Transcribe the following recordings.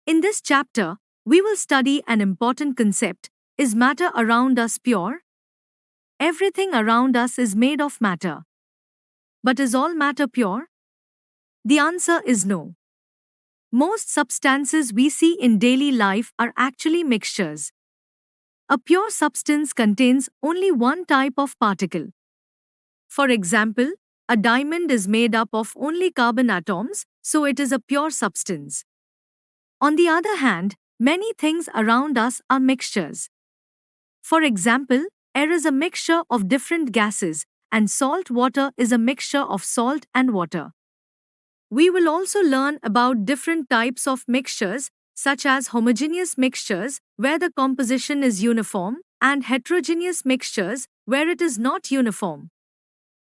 In this chapter, we will study an important concept. Is matter around us pure? Everything around us is made of matter. But is all matter pure? The answer is no. Most substances we see in daily life are actually mixtures. A pure substance contains only one type of particle. For example, a diamond is made up of only carbon atoms, so it is a pure substance. On the other hand, many things around us are mixtures. For example, air is a mixture of different gases, and salt water is a mixture of salt and water. We will also learn about different types of mixtures, such as homogeneous mixtures, where the composition is uniform, and heterogeneous mixtures, where it is not uniform.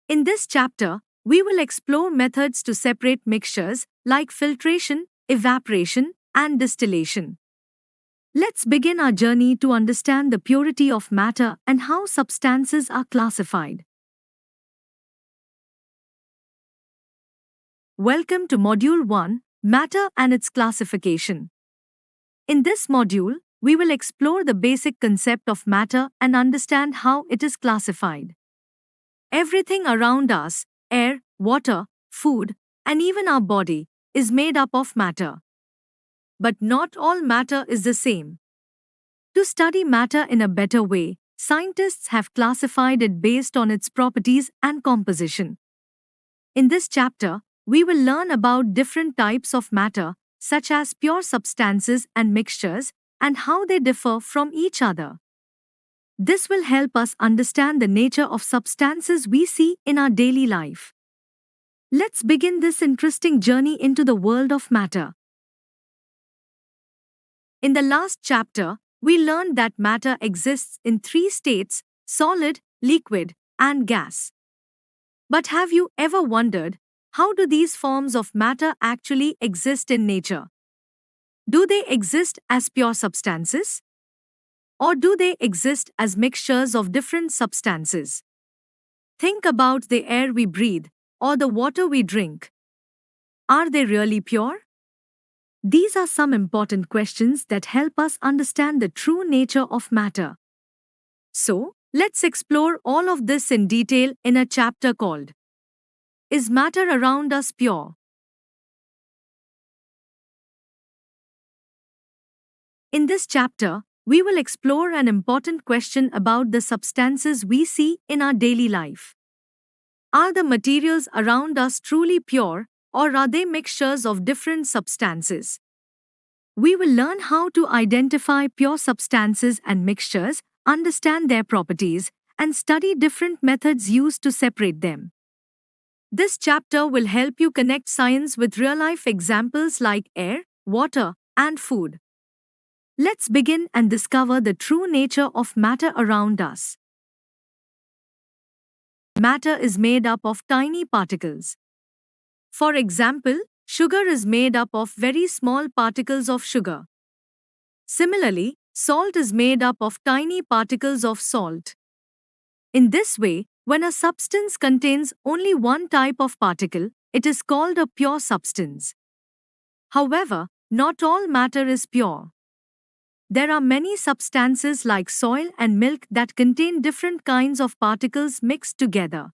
In this chapter, we will explore methods to separate mixtures like filtration, evaporation, and distillation. Let's begin our journey to understand the purity of matter and how substances are classified. Welcome to Module 1, Matter and its Classification. In this module, we will explore the basic concept of matter and understand how it is classified. Everything around us, air, water, food, and even our body, is made up of matter. But not all matter is the same. To study matter in a better way, scientists have classified it based on its properties and composition. In this chapter, we will learn about different types of matter, such as pure substances and mixtures, and how they differ from each other. This will help us understand the nature of substances we see in our daily life. Let's begin this interesting journey into the world of matter. In the last chapter, we learned that matter exists in three states: solid, liquid, and gas. But have you ever wondered, how do these forms of matter actually exist in nature? Do they exist as pure substances? Or do they exist as mixtures of different substances? Think about the air we breathe, or the water we drink. Are they really pure? These are some important questions that help us understand the true nature of matter. So, let's explore all of this in detail in a chapter called Is Matter Around Us Pure? In this chapter, we will explore an important question about the substances we see in our daily life. Are the materials around us truly pure, or are they mixtures of different substances? We will learn how to identify pure substances and mixtures, understand their properties, and study different methods used to separate them. This chapter will help you connect science with real-life examples like air, water, and food. Let's begin and discover the true nature of matter around us. Matter is made up of tiny particles. For example, sugar is made up of very small particles of sugar. Similarly, salt is made up of tiny particles of salt. In this way, when a substance contains only one type of particle, it is called a pure substance. However, not all matter is pure. There are many substances like soil and milk that contain different kinds of particles mixed together.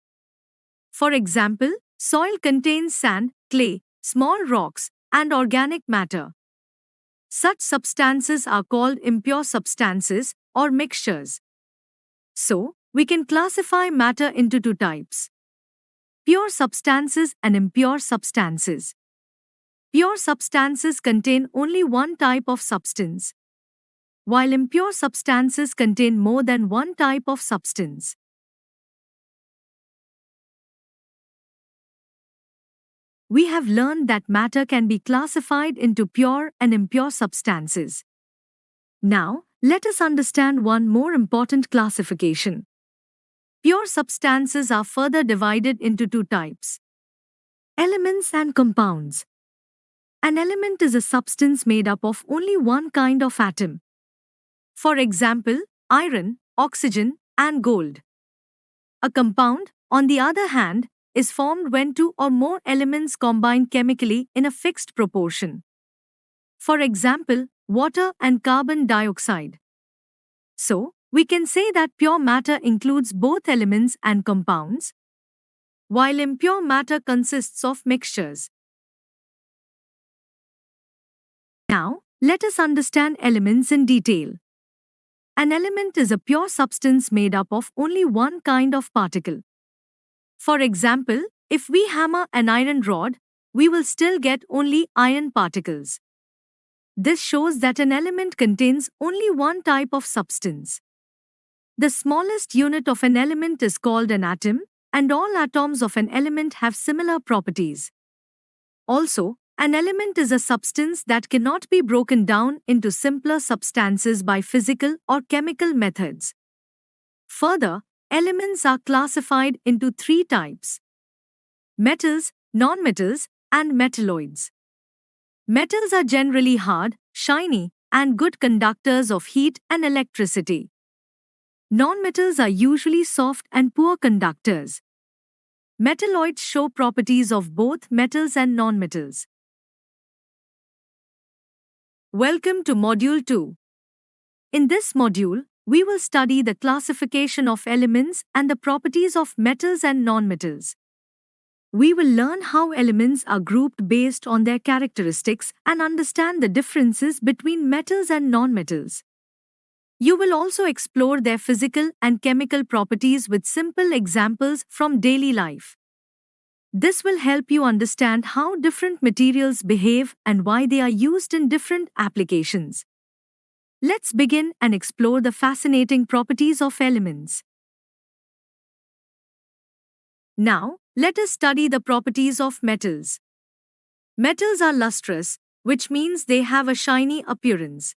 For example, soil contains sand, clay, small rocks, and organic matter. Such substances are called impure substances or mixtures. So, we can classify matter into two types: pure substances and impure substances. Pure substances contain only one type of substance, while impure substances contain more than one type of substance. We have learned that matter can be classified into pure and impure substances. Now, let us understand one more important classification. Pure substances are further divided into two types: elements and compounds. An element is a substance made up of only one kind of atom. For example, iron, oxygen, and gold. A compound, on the other hand, is formed when two or more elements combine chemically in a fixed proportion. For example, water and carbon dioxide. So, we can say that pure matter includes both elements and compounds, while impure matter consists of mixtures. Now, let us understand elements in detail. An element is a pure substance made up of only one kind of particle. For example, if we hammer an iron rod, we will still get only iron particles. This shows that an element contains only one type of substance. The smallest unit of an element is called an atom, and all atoms of an element have similar properties. Also, an element is a substance that cannot be broken down into simpler substances by physical or chemical methods. Further, elements are classified into three types: metals, nonmetals, and metalloids. Metals are generally hard, shiny, and good conductors of heat and electricity. Nonmetals are usually soft and poor conductors. Metalloids show properties of both metals and nonmetals. Welcome to Module 2. In this module, we will study the classification of elements and the properties of metals and nonmetals. We will learn how elements are grouped based on their characteristics and understand the differences between metals and nonmetals. You will also explore their physical and chemical properties with simple examples from daily life. This will help you understand how different materials behave and why they are used in different applications. Let's begin and explore the fascinating properties of elements. Now, let us study the properties of metals. Metals are lustrous, which means they have a shiny appearance.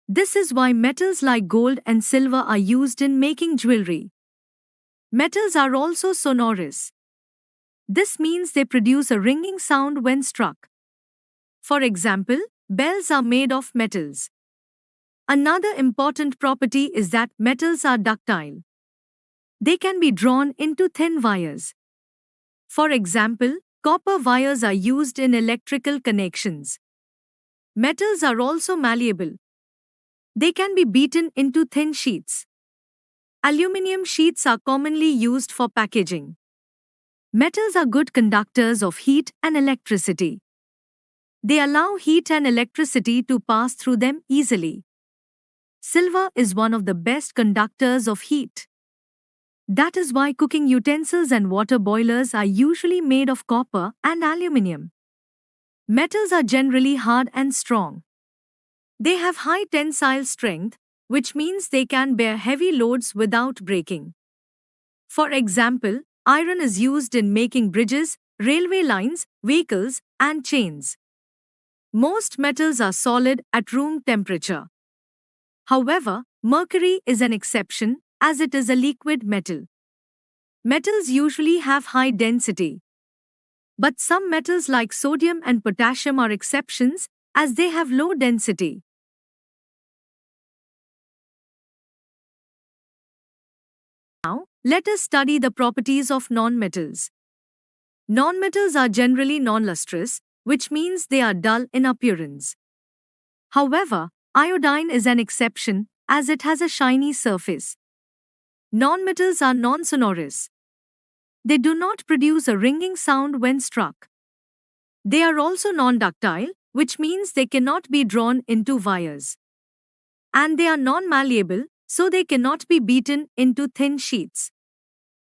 This is why metals like gold and silver are used in making jewelry. Metals are also sonorous. This means they produce a ringing sound when struck. For example, bells are made of metals. Another important property is that metals are ductile. They can be drawn into thin wires. For example, copper wires are used in electrical connections. Metals are also malleable. They can be beaten into thin sheets. Aluminum sheets are commonly used for packaging. Metals are good conductors of heat and electricity. They allow heat and electricity to pass through them easily. Silver is one of the best conductors of heat. That is why cooking utensils and water boilers are usually made of copper and aluminum. Metals are generally hard and strong. They have high tensile strength, which means they can bear heavy loads without breaking. For example, iron is used in making bridges, railway lines, vehicles, and chains. Most metals are solid at room temperature. However, mercury is an exception, as it is a liquid metal. Metals usually have high density. But some metals like sodium and potassium are exceptions, as they have low density. Now, let us study the properties of nonmetals. Nonmetals are generally non-lustrous, which means they are dull in appearance. However, iodine is an exception, as it has a shiny surface. Nonmetals are non-sonorous. They do not produce a ringing sound when struck. They are also non-ductile, which means they cannot be drawn into wires. And they are non-malleable, so they cannot be beaten into thin sheets.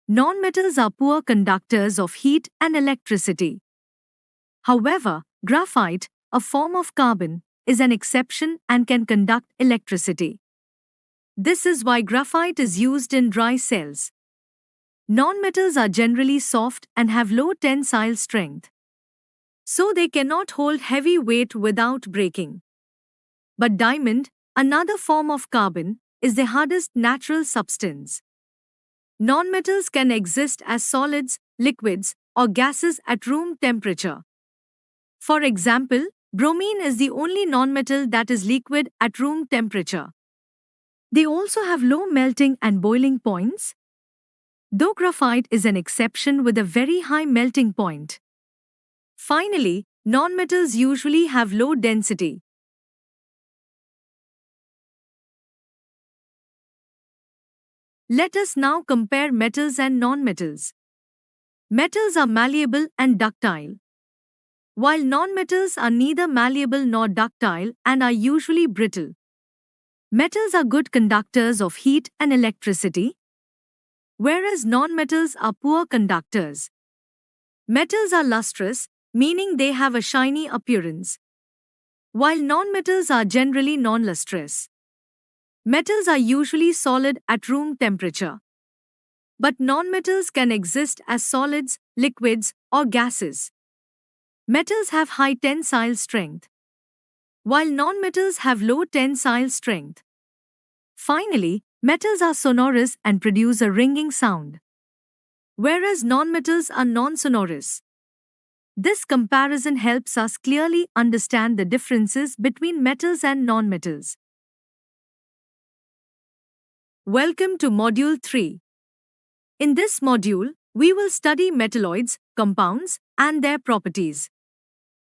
Nonmetals are poor conductors of heat and electricity. However, graphite, a form of carbon, is an exception and can conduct electricity. This is why graphite is used in dry cells. Nonmetals are generally soft and have low tensile strength. So they cannot hold heavy weight without breaking. But diamond, another form of carbon, is the hardest natural substance. Nonmetals can exist as solids, liquids, or gases at room temperature. For example, bromine is the only nonmetal that is liquid at room temperature. They also have low melting and boiling points, though graphite is an exception with a very high melting point. Finally, Nonmetals usually have low density. Let us now compare metals and nonmetals. Metals are malleable and ductile, while nonmetals are neither malleable nor ductile and are usually brittle. Metals are good conductors of heat and electricity, whereas nonmetals are poor conductors. Metals are lustrous, meaning they have a shiny appearance, while nonmetals are generally non-lustrous. Metals are usually solid at room temperature, but nonmetals can exist as solids, liquids, or gases. Metals have high tensile strength, while nonmetals have low tensile strength. Finally, metals are sonorous and produce a ringing sound, whereas nonmetals are non-sonorous. This comparison helps us clearly understand the differences between metals and nonmetals. Welcome to Module 3. In this module, we will study metalloids, compounds, and their properties.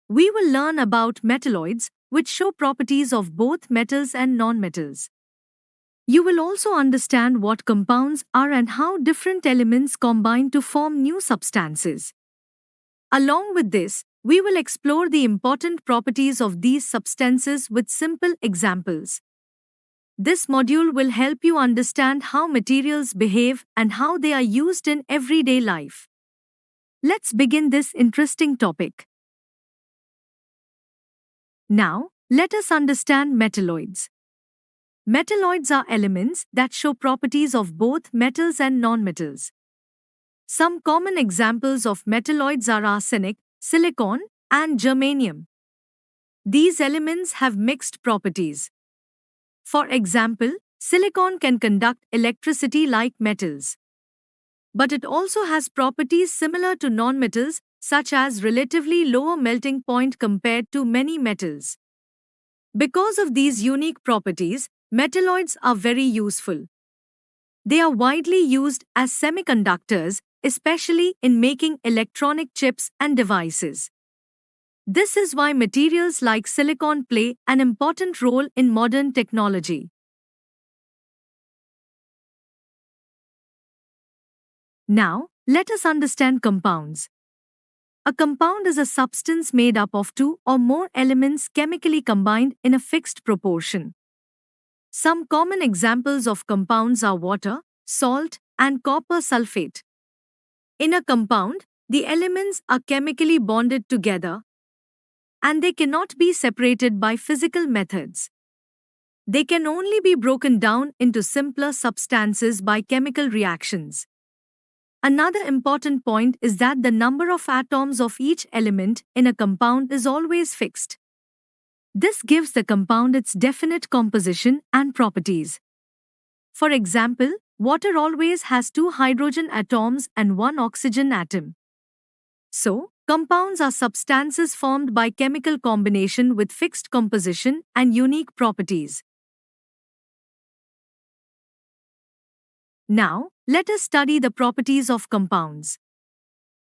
We will learn about metalloids, which show properties of both metals and nonmetals. You will also understand what compounds are and how different elements combine to form new substances. Along with this, we will explore the important properties of these substances with simple examples. This module will help you understand how materials behave and how they are used in everyday life. Let's begin this interesting topic. Now, let us understand metalloids. Metalloids are elements that show properties of both metals and nonmetals. Some common examples of metalloids are arsenic, silicon, and germanium. These elements have mixed properties. For example, silicon can conduct electricity like metals. But it also has properties similar to nonmetals, such as relatively lower melting point compared to many metals. Because of these unique properties, metalloids are very useful. They are widely used as semiconductors, especially in making electronic chips and devices. This is why materials like silicon play an important role in modern technology. Now, let us understand compounds. A compound is a substance made up of two or more elements chemically combined in a fixed proportion. Some common examples of compounds are water, salt, and copper sulfate. In a compound, the elements are chemically bonded together, and they cannot be separated by physical methods. They can only be broken down into simpler substances by chemical reactions. Another important point is that the number of atoms of each element in a compound is always fixed. This gives the compound its definite composition and properties. For example, water always has two hydrogen atoms and one oxygen atom. So, compounds are substances formed by chemical combination with fixed composition and unique properties. Now, let us study the properties of compounds.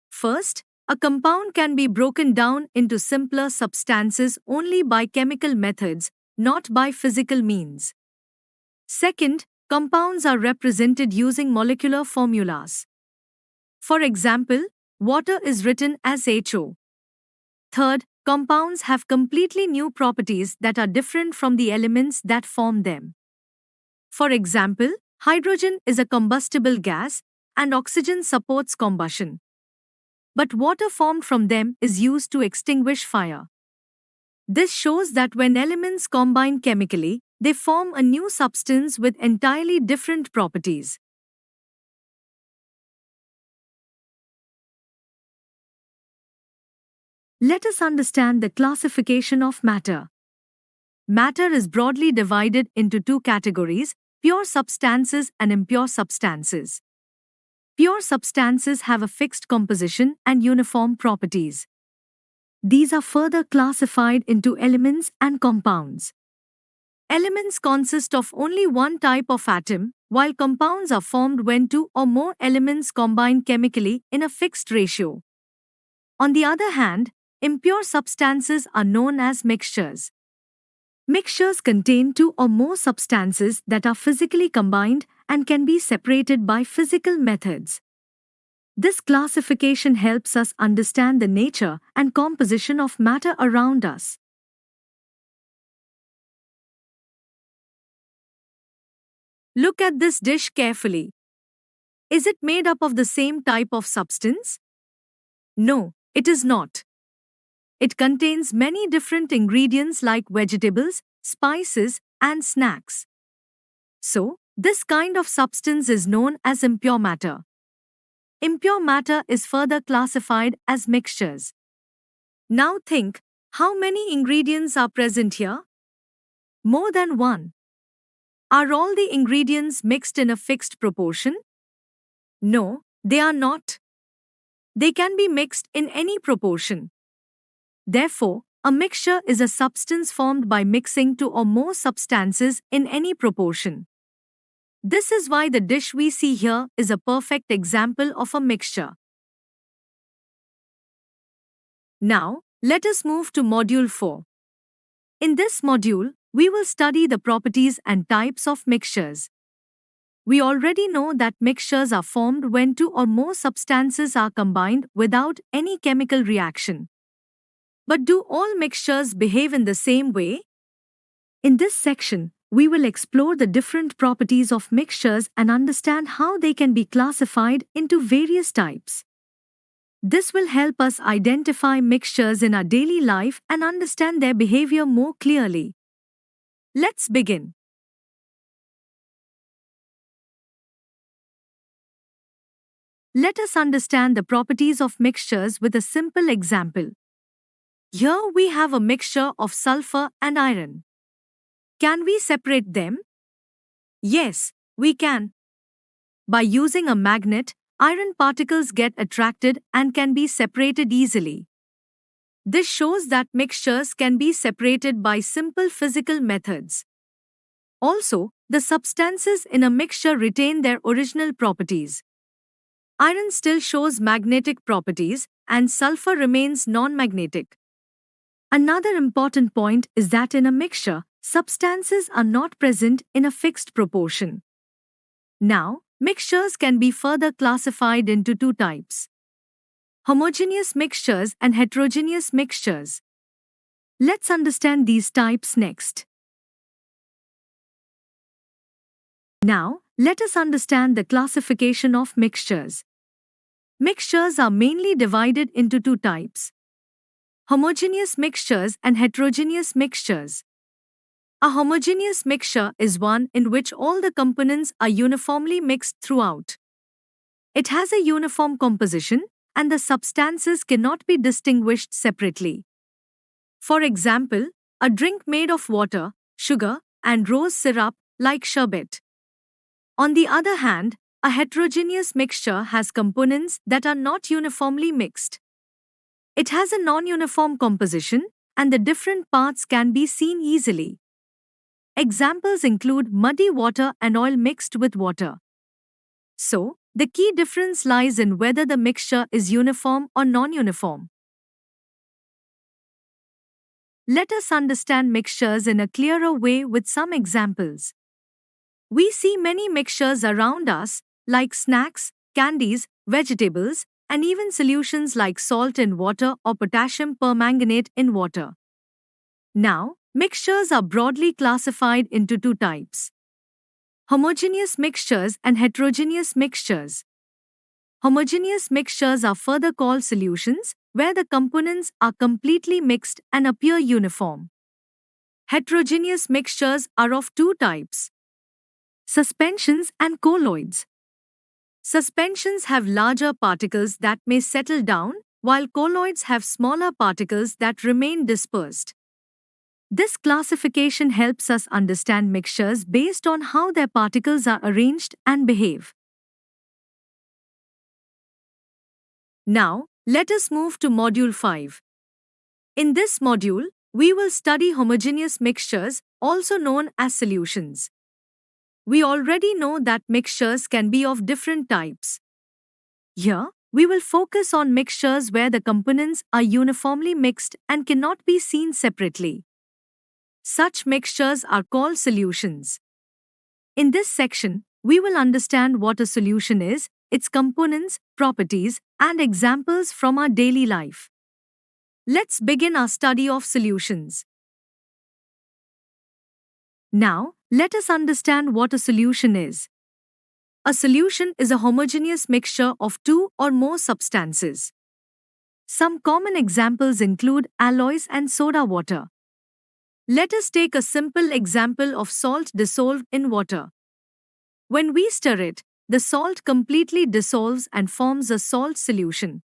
First, a compound can be broken down into simpler substances only by chemical methods, not by physical means. Second, compounds are represented using molecular formulas. For example, water is written as HO. Third, compounds have completely new properties that are different from the elements that form them. For example, hydrogen is a combustible gas, and oxygen supports combustion. But water formed from them is used to extinguish fire. This shows that when elements combine chemically, they form a new substance with entirely different properties. Let us understand the classification of matter. Matter is broadly divided into two categories: pure substances and impure substances. Pure substances have a fixed composition and uniform properties. These are further classified into elements and compounds. Elements consist of only one type of atom, while compounds are formed when two or more elements combine chemically in a fixed ratio. On the other hand, impure substances are known as mixtures. Mixtures contain two or more substances that are physically combined and can be separated by physical methods. This classification helps us understand the nature and composition of matter around us. Look at this dish carefully. Is it made up of the same type of substance? No, it is not. It contains many different ingredients like vegetables, spices, and snacks. So, this kind of substance is known as impure matter. Impure matter is further classified as mixtures. Now think, how many ingredients are present here? More than one. Are all the ingredients mixed in a fixed proportion? No, they are not. They can be mixed in any proportion. Therefore, a mixture is a substance formed by mixing two or more substances in any proportion. This is why the dish we see here is a perfect example of a mixture. Now, let us move to Module 4. In this module, we will study the properties and types of mixtures. We already know that mixtures are formed when two or more substances are combined without any chemical reaction. But do all mixtures behave in the same way? In this section, we will explore the different properties of mixtures and understand how they can be classified into various types. This will help us identify mixtures in our daily life and understand their behavior more clearly. Let's begin. Let us understand the properties of mixtures with a simple example. Here we have a mixture of sulfur and iron. Can we separate them? Yes, we can. By using a magnet, iron particles get attracted and can be separated easily. This shows that mixtures can be separated by simple physical methods. Also, the substances in a mixture retain their original properties. Iron still shows magnetic properties, and sulfur remains non-magnetic. Another important point is that in a mixture, substances are not present in a fixed proportion. Now, mixtures can be further classified into two types: homogeneous mixtures and heterogeneous mixtures. Let's understand these types next. Now, let us understand the classification of mixtures. Mixtures are mainly divided into two types: homogeneous mixtures and heterogeneous mixtures. A homogeneous mixture is one in which all the components are uniformly mixed throughout. It has a uniform composition, and the substances cannot be distinguished separately. For example, a drink made of water, sugar, and rose syrup, like sherbet. On the other hand, a heterogeneous mixture has components that are not uniformly mixed. It has a non-uniform composition, and the different parts can be seen easily. Examples include muddy water and oil mixed with water. So, the key difference lies in whether the mixture is uniform or non-uniform. Let us understand mixtures in a clearer way with some examples. We see many mixtures around us, like snacks, candies, vegetables, and even solutions like salt in water or potassium permanganate in water. Now, mixtures are broadly classified into two types: homogeneous mixtures and heterogeneous mixtures. Homogeneous mixtures are further called solutions, where the components are completely mixed and appear uniform. Heterogeneous mixtures are of two types: suspensions and colloids. Suspensions have larger particles that may settle down, while colloids have smaller particles that remain dispersed. This classification helps us understand mixtures based on how their particles are arranged and behave. Now, let us move to Module 5. In this module, we will study homogeneous mixtures, also known as solutions. We already know that mixtures can be of different types. Here, we will focus on mixtures where the components are uniformly mixed and cannot be seen separately. Such mixtures are called solutions. In this section, we will understand what a solution is, its components, properties, and examples from our daily life. Let's begin our study of solutions. Now, let us understand what a solution is. A solution is a homogeneous mixture of two or more substances. Some common examples include alloys and soda water. Let us take a simple example of salt dissolved in water. When we stir it, the salt completely dissolves and forms a salt solution.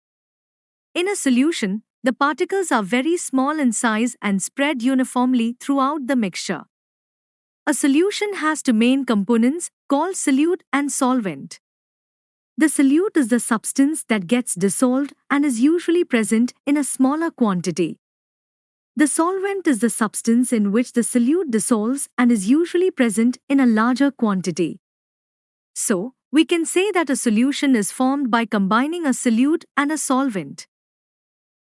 In a solution, the particles are very small in size and spread uniformly throughout the mixture. A solution has two main components called solute and solvent. The solute is the substance that gets dissolved and is usually present in a smaller quantity. The solvent is the substance in which the solute dissolves and is usually present in a larger quantity. So, we can say that a solution is formed by combining a solute and a solvent.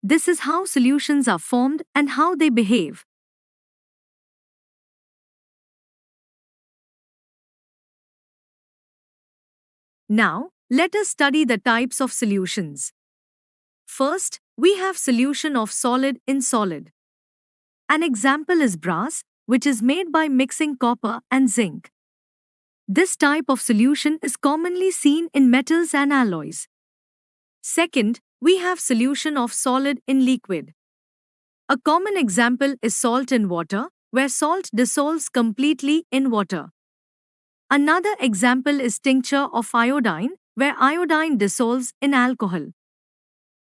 This is how solutions are formed and how they behave. Now, let us study the types of solutions. First, we have solution of solid in solid. An example is brass, which is made by mixing copper and zinc. This type of solution is commonly seen in metals and alloys. Second, we have solution of solid in liquid. A common example is salt in water, where salt dissolves completely in water. Another example is tincture of iodine, where iodine dissolves in alcohol.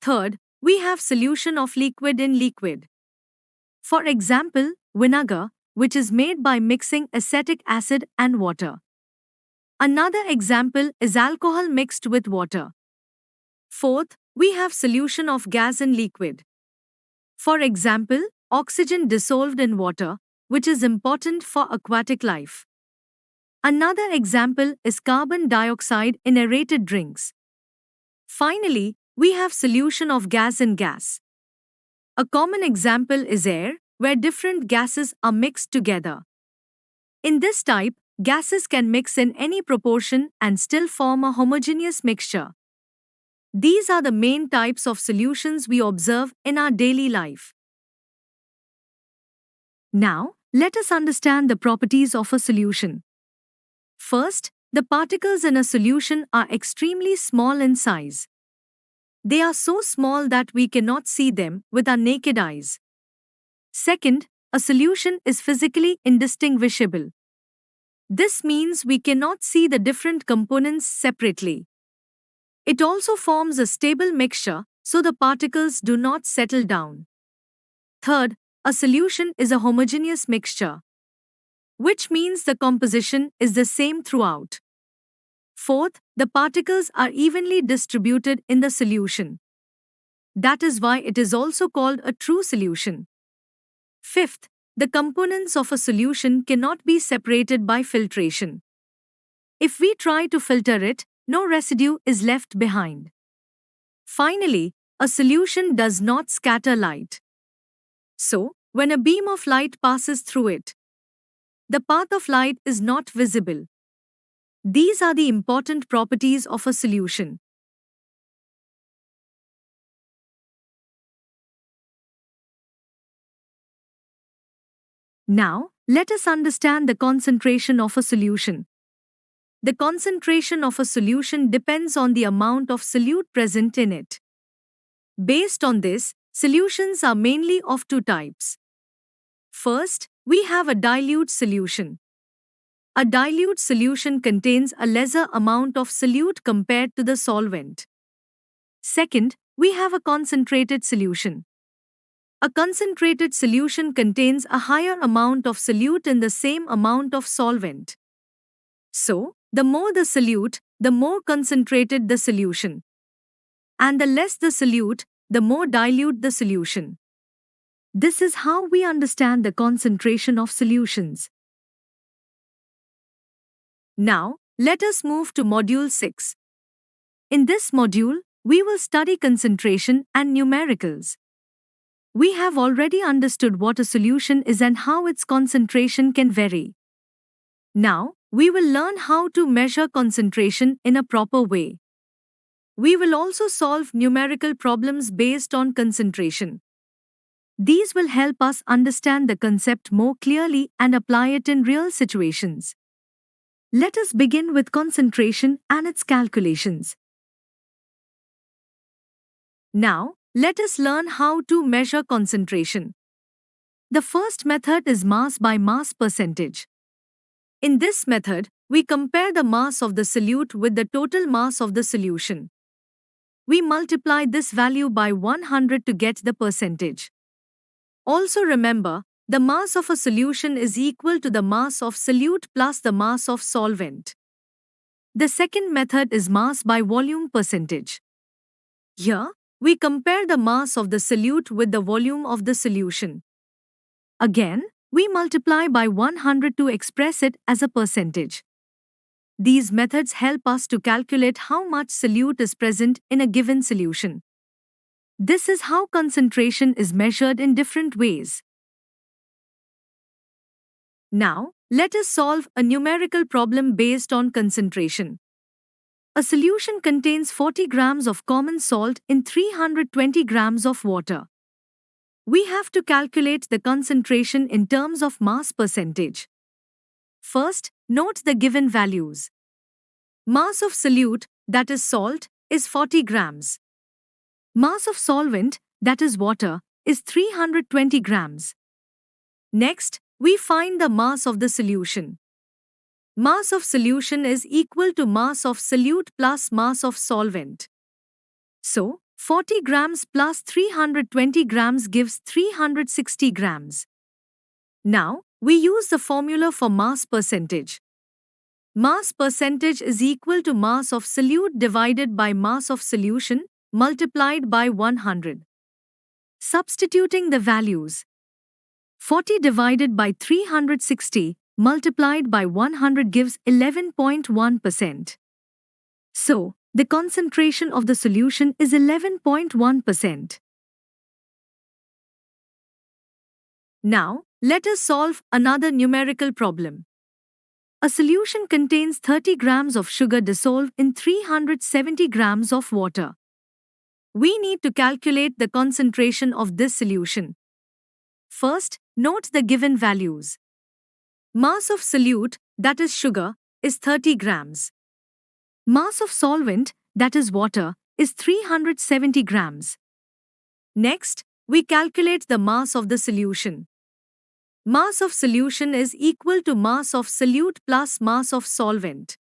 Third, we have solution of liquid in liquid. For example, vinegar, which is made by mixing acetic acid and water. Another example is alcohol mixed with water. Fourth, we have solution of gas in liquid. For example, oxygen dissolved in water, which is important for aquatic life. Another example is carbon dioxide in aerated drinks. Finally, we have solution of gas in gas. A common example is air, where different gases are mixed together. In this type, gases can mix in any proportion and still form a homogeneous mixture. These are the main types of solutions we observe in our daily life. Now, let us understand the properties of a solution. First, the particles in a solution are extremely small in size. They are so small that we cannot see them with our naked eyes. Second, a solution is physically indistinguishable. This means we cannot see the different components separately. It also forms a stable mixture, so the particles do not settle down. Third, a solution is a homogeneous mixture, which means the composition is the same throughout. Fourth, the particles are evenly distributed in the solution. That is why it is also called a true solution. Fifth, the components of a solution cannot be separated by filtration. If we try to filter it, no residue is left behind. Finally, a solution does not scatter light. So, when a beam of light passes through it, the path of light is not visible. These are the important properties of a solution. Now, let us understand the concentration of a solution. The concentration of a solution depends on the amount of solute present in it. Based on this, solutions are mainly of two types. First, we have a dilute solution. A dilute solution contains a lesser amount of solute compared to the solvent. Second, we have a concentrated solution. A concentrated solution contains a higher amount of solute in the same amount of solvent. So, the more the solute, the more concentrated the solution. And the less the solute, the more dilute the solution. This is how we understand the concentration of solutions. Now, let us move to Module 6. In this module, we will study concentration and numericals. We have already understood what a solution is and how its concentration can vary. Now, we will learn how to measure concentration in a proper way. We will also solve numerical problems based on concentration. These will help us understand the concept more clearly and apply it in real situations. Let us begin with concentration and its calculations. Now, let us learn how to measure concentration. The first method is mass by mass percentage. In this method, we compare the mass of the solute with the total mass of the solution. We multiply this value by 100 to get the percentage. Also remember, the mass of a solution is equal to the mass of solute plus the mass of solvent. The second method is mass by volume percentage. Here, we compare the mass of the solute with the volume of the solution. Again, we multiply by 100 to express it as a percentage. These methods help us to calculate how much solute is present in a given solution. This is how concentration is measured in different ways. Now, let us solve a numerical problem based on concentration. A solution contains 40 grams of common salt in 320 grams of water. We have to calculate the concentration in terms of mass percentage. First, note the given values. Mass of solute, that is salt, is 40 grams. Mass of solvent, that is water, is 320 grams. Next, we find the mass of the solution. Mass of solution is equal to mass of solute plus mass of solvent. So, 40 grams plus 320 grams gives 360 grams. Now, we use the formula for mass percentage. Mass percentage is equal to mass of solute divided by mass of solution multiplied by 100. Substituting the values. 40 divided by 360 multiplied by 100 gives 11.1%. So, the concentration of the solution is 11.1%. Now, let us solve another numerical problem. A solution contains 30 grams of sugar dissolved in 370 grams of water. We need to calculate the concentration of this solution. First, note the given values. Mass of solute, that is sugar, is 30 grams. Mass of solvent, that is water, is 370 grams. Next, we calculate the mass of the solution. Mass of solution is equal to mass of solute plus mass of solvent.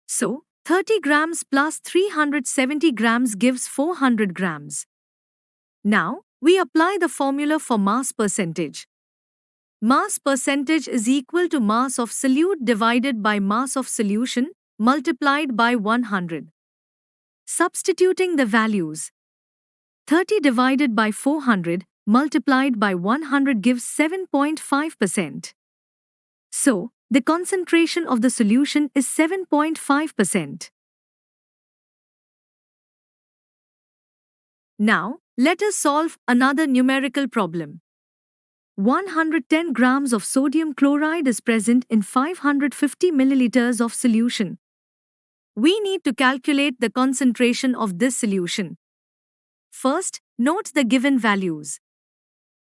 So, 30 grams plus 370 grams gives 400 grams. Now, we apply the formula for mass percentage. Mass percentage is equal to mass of solute divided by mass of solution multiplied by 100. Substituting the values. 30 divided by 400 multiplied by 100 gives 7.5%. So, the concentration of the solution is 7.5%. Now, let us solve another numerical problem. 110 grams of sodium chloride is present in 550 milliliters of solution. We need to calculate the concentration of this solution. First, note the given values.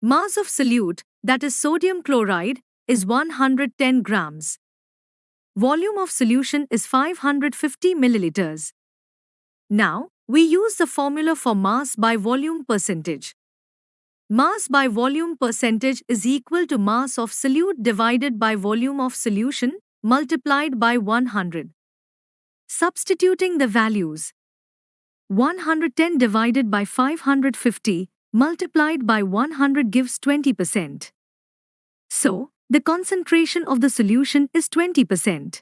Mass of solute, that is sodium chloride, is 110 grams. Volume of solution is 550 milliliters. Now, we use the formula for mass by volume percentage. Mass by volume percentage is equal to mass of solute divided by volume of solution multiplied by 100. Substituting the values. 110 divided by 550 multiplied by 100 gives 20%. So, the concentration of the solution is 20%.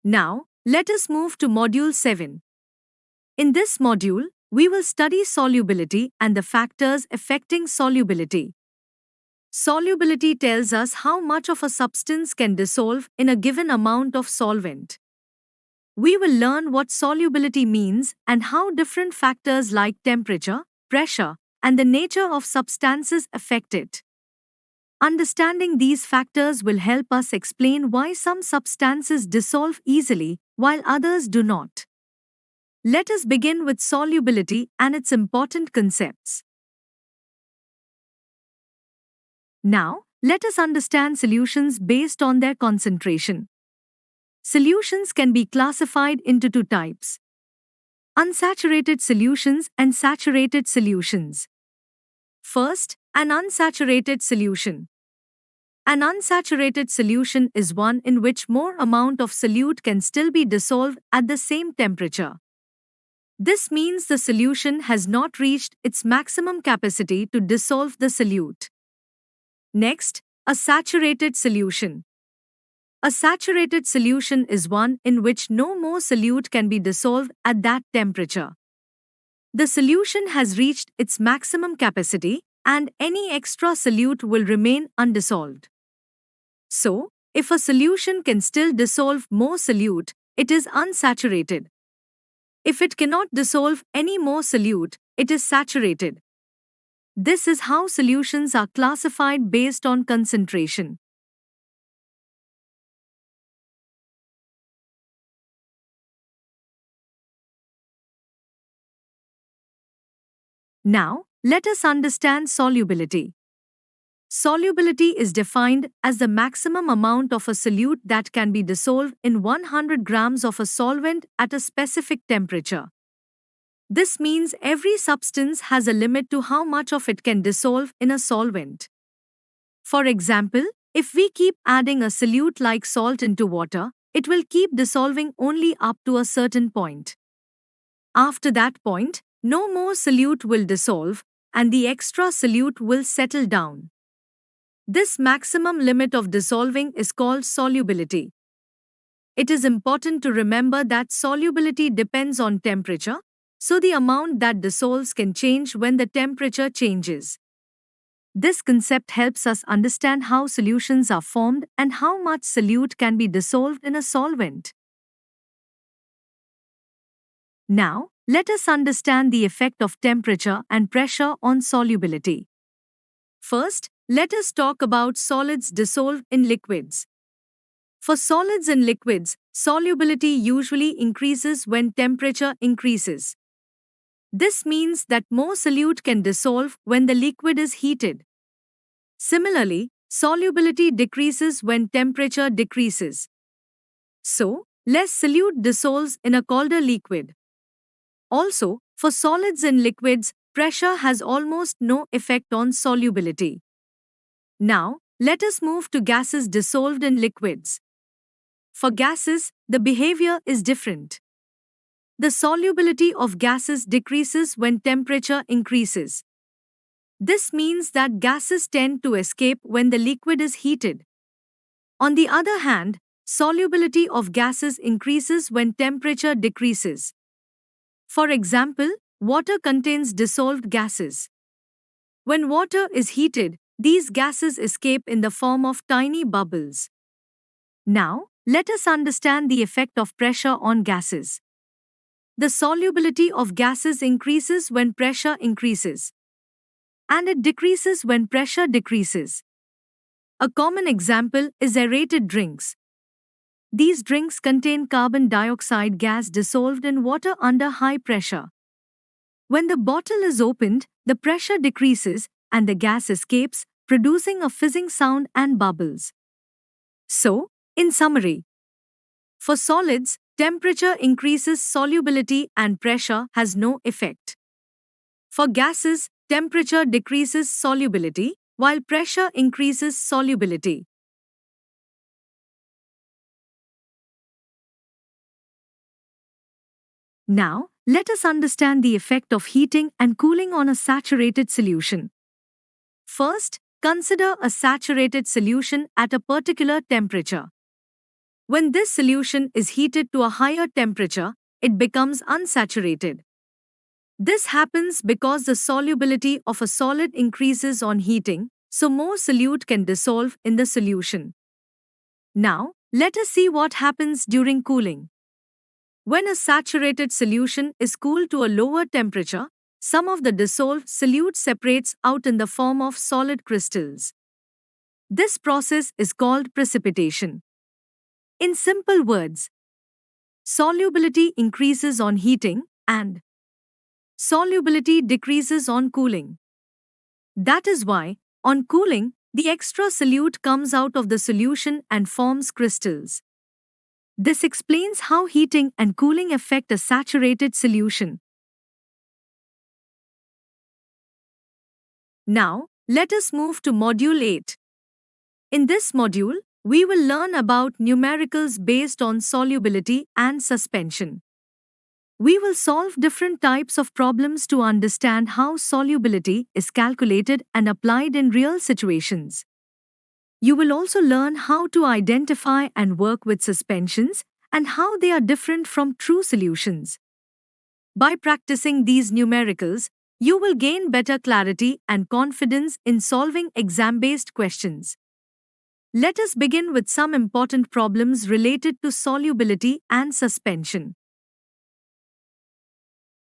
Now, let us move to Module 7. In this module, we will study solubility and the factors affecting solubility. Solubility tells us how much of a substance can dissolve in a given amount of solvent. we will learn what solubility means and how different factors like temperature, pressure, and the nature of substances affect it. Understanding these factors will help us explain why some substances dissolve easily while others do not. Let us begin with solubility and its important concepts. Now, let us understand solutions based on their concentration. Solutions can be classified into two types: unsaturated solutions and saturated solutions. First, an unsaturated solution. An unsaturated solution is one in which more amount of solute can still be dissolved at the same temperature. This means the solution has not reached its maximum capacity to dissolve the solute. Next, a saturated solution. A saturated solution is one in which no more solute can be dissolved at that temperature. The solution has reached its maximum capacity, and any extra solute will remain undissolved. So, if a solution can still dissolve more solute, it is unsaturated. If it cannot dissolve any more solute, it is saturated. This is how solutions are classified based on concentration. Now, let us understand solubility. Solubility is defined as the maximum amount of a solute that can be dissolved in 100 grams of a solvent at a specific temperature. This means every substance has a limit to how much of it can dissolve in a solvent. For example, if we keep adding a solute like salt into water, it will keep dissolving only up to a certain point. After that point, no more solute will dissolve, and the extra solute will settle down. This maximum limit of dissolving is called solubility. It is important to remember that solubility depends on temperature, so the amount that dissolves can change when the temperature changes. This concept helps us understand how solutions are formed and how much solute can be dissolved in a solvent. Now, let us understand the effect of temperature and pressure on solubility. First, let us talk about solids dissolved in liquids. For solids and liquids, solubility usually increases when temperature increases. This means that more solute can dissolve when the liquid is heated. Similarly, solubility decreases when temperature decreases. So, less solute dissolves in a colder liquid. Also, for solids and liquids, pressure has almost no effect on solubility. Now, let us move to gases dissolved in liquids. For gases, the behavior is different. The solubility of gases decreases when temperature increases. This means that gases tend to escape when the liquid is heated. On the other hand, solubility of gases increases when temperature decreases. For example, water contains dissolved gases. When water is heated, these gases escape in the form of tiny bubbles. Now, let us understand the effect of pressure on gases. The solubility of gases increases when pressure increases, and it decreases when pressure decreases. A common example is aerated drinks. These drinks contain carbon dioxide gas dissolved in water under high pressure. When the bottle is opened, the pressure decreases and the gas escapes, producing a fizzing sound and bubbles. So, in summary, for solids, temperature increases solubility and pressure has no effect. For gases, temperature decreases solubility, while pressure increases solubility. Now, let us understand the effect of heating and cooling on a saturated solution. First, consider a saturated solution at a particular temperature. When this solution is heated to a higher temperature, it becomes unsaturated. This happens because the solubility of a solid increases on heating, so more solute can dissolve in the solution. Now, let us see what happens during cooling. When a saturated solution is cooled to a lower temperature, some of the dissolved solute separates out in the form of solid crystals. This process is called precipitation. In simple words, solubility increases on heating and solubility decreases on cooling. That is why, on cooling, the extra solute comes out of the solution and forms crystals. This explains how heating and cooling affect a saturated solution. Now, let us move to Module 8. In this module, we will learn about numericals based on solubility and suspension. We will solve different types of problems to understand how solubility is calculated and applied in real situations. You will also learn how to identify and work with suspensions and how they are different from true solutions. By practicing these numericals, you will gain better clarity and confidence in solving exam-based questions. Let us begin with some important problems related to solubility and suspension.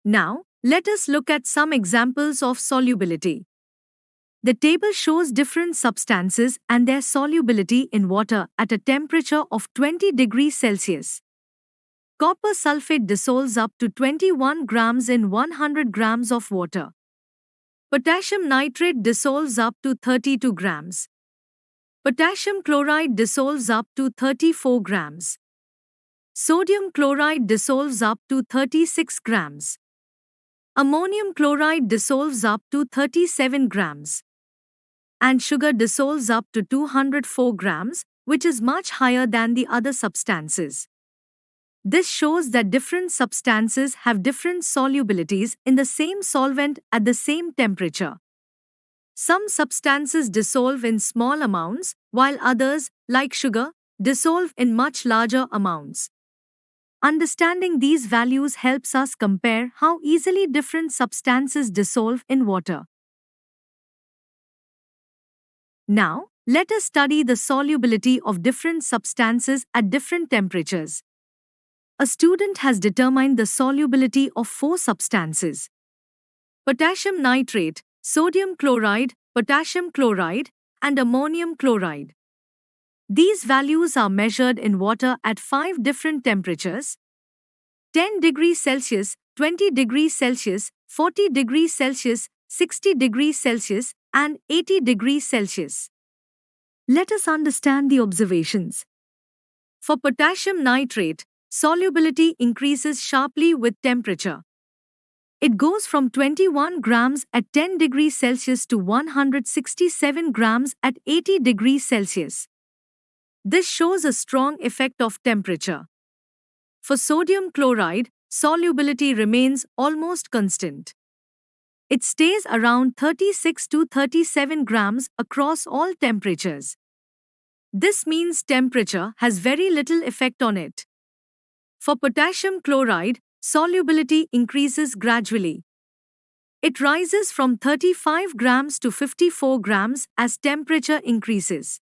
Now, let us look at some examples of solubility. The table shows different substances and their solubility in water at a temperature of 20 degrees Celsius. Copper sulfate dissolves up to 21 grams in 100 grams of water. Potassium nitrate dissolves up to 32 grams. Potassium chloride dissolves up to 34 grams. Sodium chloride dissolves up to 36 grams. Ammonium chloride dissolves up to 37 grams. And sugar dissolves up to 204 grams, which is much higher than the other substances. This shows that different substances have different solubilities in the same solvent at the same temperature. Some substances dissolve in small amounts, while others, like sugar, dissolve in much larger amounts. Understanding these values helps us compare how easily different substances dissolve in water. Now, let us study the solubility of different substances at different temperatures. A student has determined the solubility of 4 substances: potassium nitrate, sodium chloride, potassium chloride, and ammonium chloride. These values are measured in water at 5 different temperatures: 10 degrees Celsius, 20 degrees Celsius, 40 degrees Celsius, 60 degrees Celsius, and 80 degrees Celsius. Let us understand the observations. For potassium nitrate, solubility increases sharply with temperature. It goes from 21 grams at 10 degrees Celsius to 167 grams at 80 degrees Celsius. This shows a strong effect of temperature. For sodium chloride, solubility remains almost constant. It stays around 36 to 37 grams across all temperatures. This means temperature has very little effect on it. For potassium chloride, solubility increases gradually. It rises from 35 grams to 54 grams as temperature increases.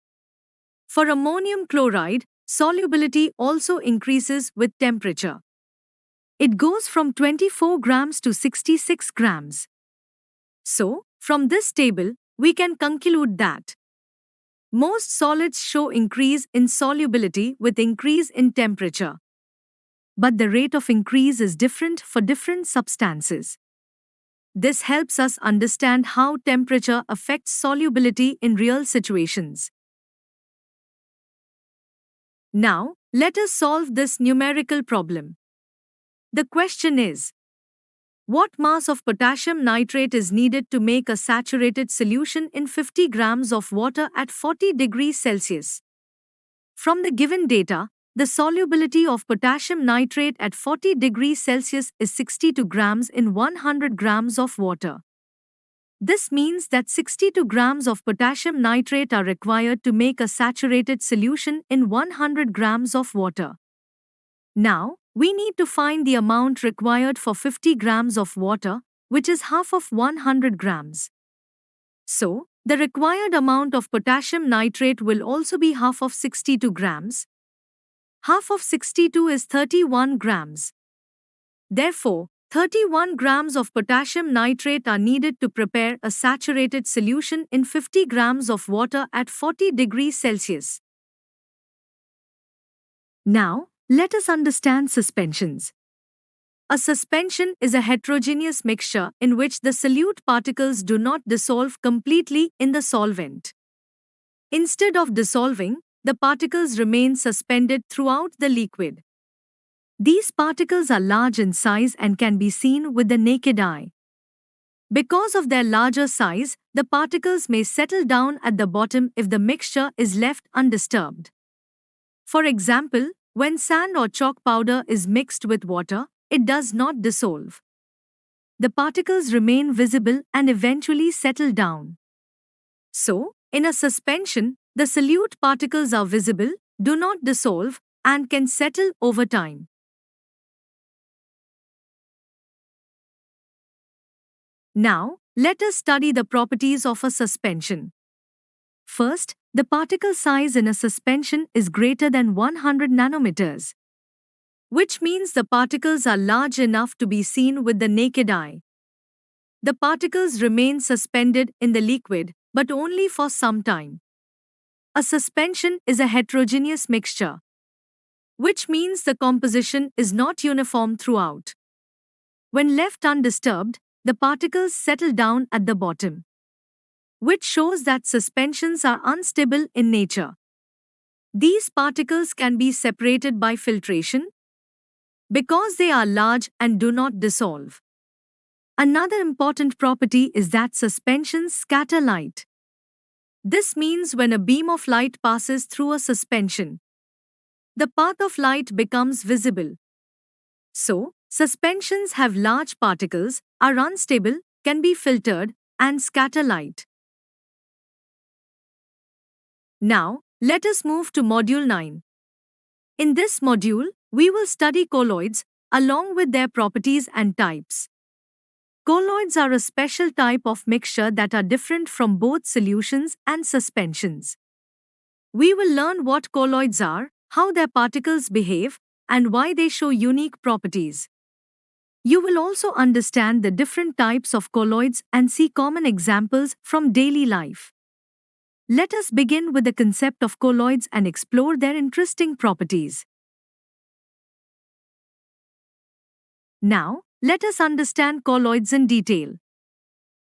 For ammonium chloride, solubility also increases with temperature. It goes from 24 grams to 66 grams. So, from this table, we can conclude that most solids show increase in solubility with increase in temperature. But the rate of increase is different for different substances. This helps us understand how temperature affects solubility in real situations. Now, let us solve this numerical problem. The question is, what mass of potassium nitrate is needed to make a saturated solution in 50 grams of water at 40 degrees Celsius? From the given data, the solubility of potassium nitrate at 40 degrees Celsius is 62 grams in 100 grams of water. This means that 62 grams of potassium nitrate are required to make a saturated solution in 100 grams of water. Now, we need to find the amount required for 50 grams of water, which is half of 100 grams. So, the required amount of potassium nitrate will also be half of 62 grams. Half of 62 is 31 grams. Therefore, 31 grams of potassium nitrate are needed to prepare a saturated solution in 50 grams of water at 40 degrees Celsius. Now, let us understand suspensions. A suspension is a heterogeneous mixture in which the solute particles do not dissolve completely in the solvent. Instead of dissolving, the particles remain suspended throughout the liquid. These particles are large in size and can be seen with the naked eye. Because of their larger size, the particles may settle down at the bottom if the mixture is left undisturbed. For example, when sand or chalk powder is mixed with water, it does not dissolve. The particles remain visible and eventually settle down. So, in a suspension, the solute particles are visible, do not dissolve, and can settle over time. Now, let us study the properties of a suspension. First, the particle size in a suspension is greater than 100 nanometers, which means the particles are large enough to be seen with the naked eye. The particles remain suspended in the liquid, but only for some time. A suspension is a heterogeneous mixture, which means the composition is not uniform throughout. When left undisturbed, the particles settle down at the bottom, which shows that suspensions are unstable in nature. These particles can be separated by filtration because they are large and do not dissolve. Another important property is that suspensions scatter light. This means when a beam of light passes through a suspension, the path of light becomes visible. So, suspensions have large particles, are unstable, can be filtered, and scatter light. Now, let us move to Module 9. In this module, we will study colloids, along with their properties and types. Colloids are a special type of mixture that are different from both solutions and suspensions. We will learn what colloids are, how their particles behave, and why they show unique properties. You will also understand the different types of colloids and see common examples from daily life. Let us begin with the concept of colloids and explore their interesting properties. Now, let us understand colloids in detail.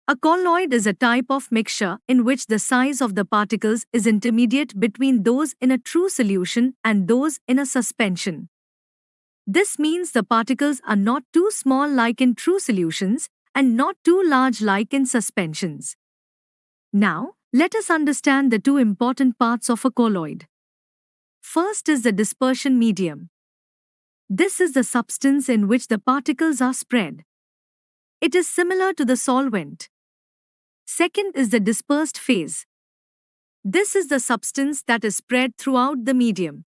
A colloid is a type of mixture in which the size of the particles is intermediate between those in a true solution and those in a suspension. This means the particles are not too small like in true solutions and not too large like in suspensions. Now, let us understand the two important parts of a colloid. First is the dispersion medium. This is the substance in which the particles are spread. It is similar to the solvent. Second is the dispersed phase. This is the substance that is spread throughout the medium.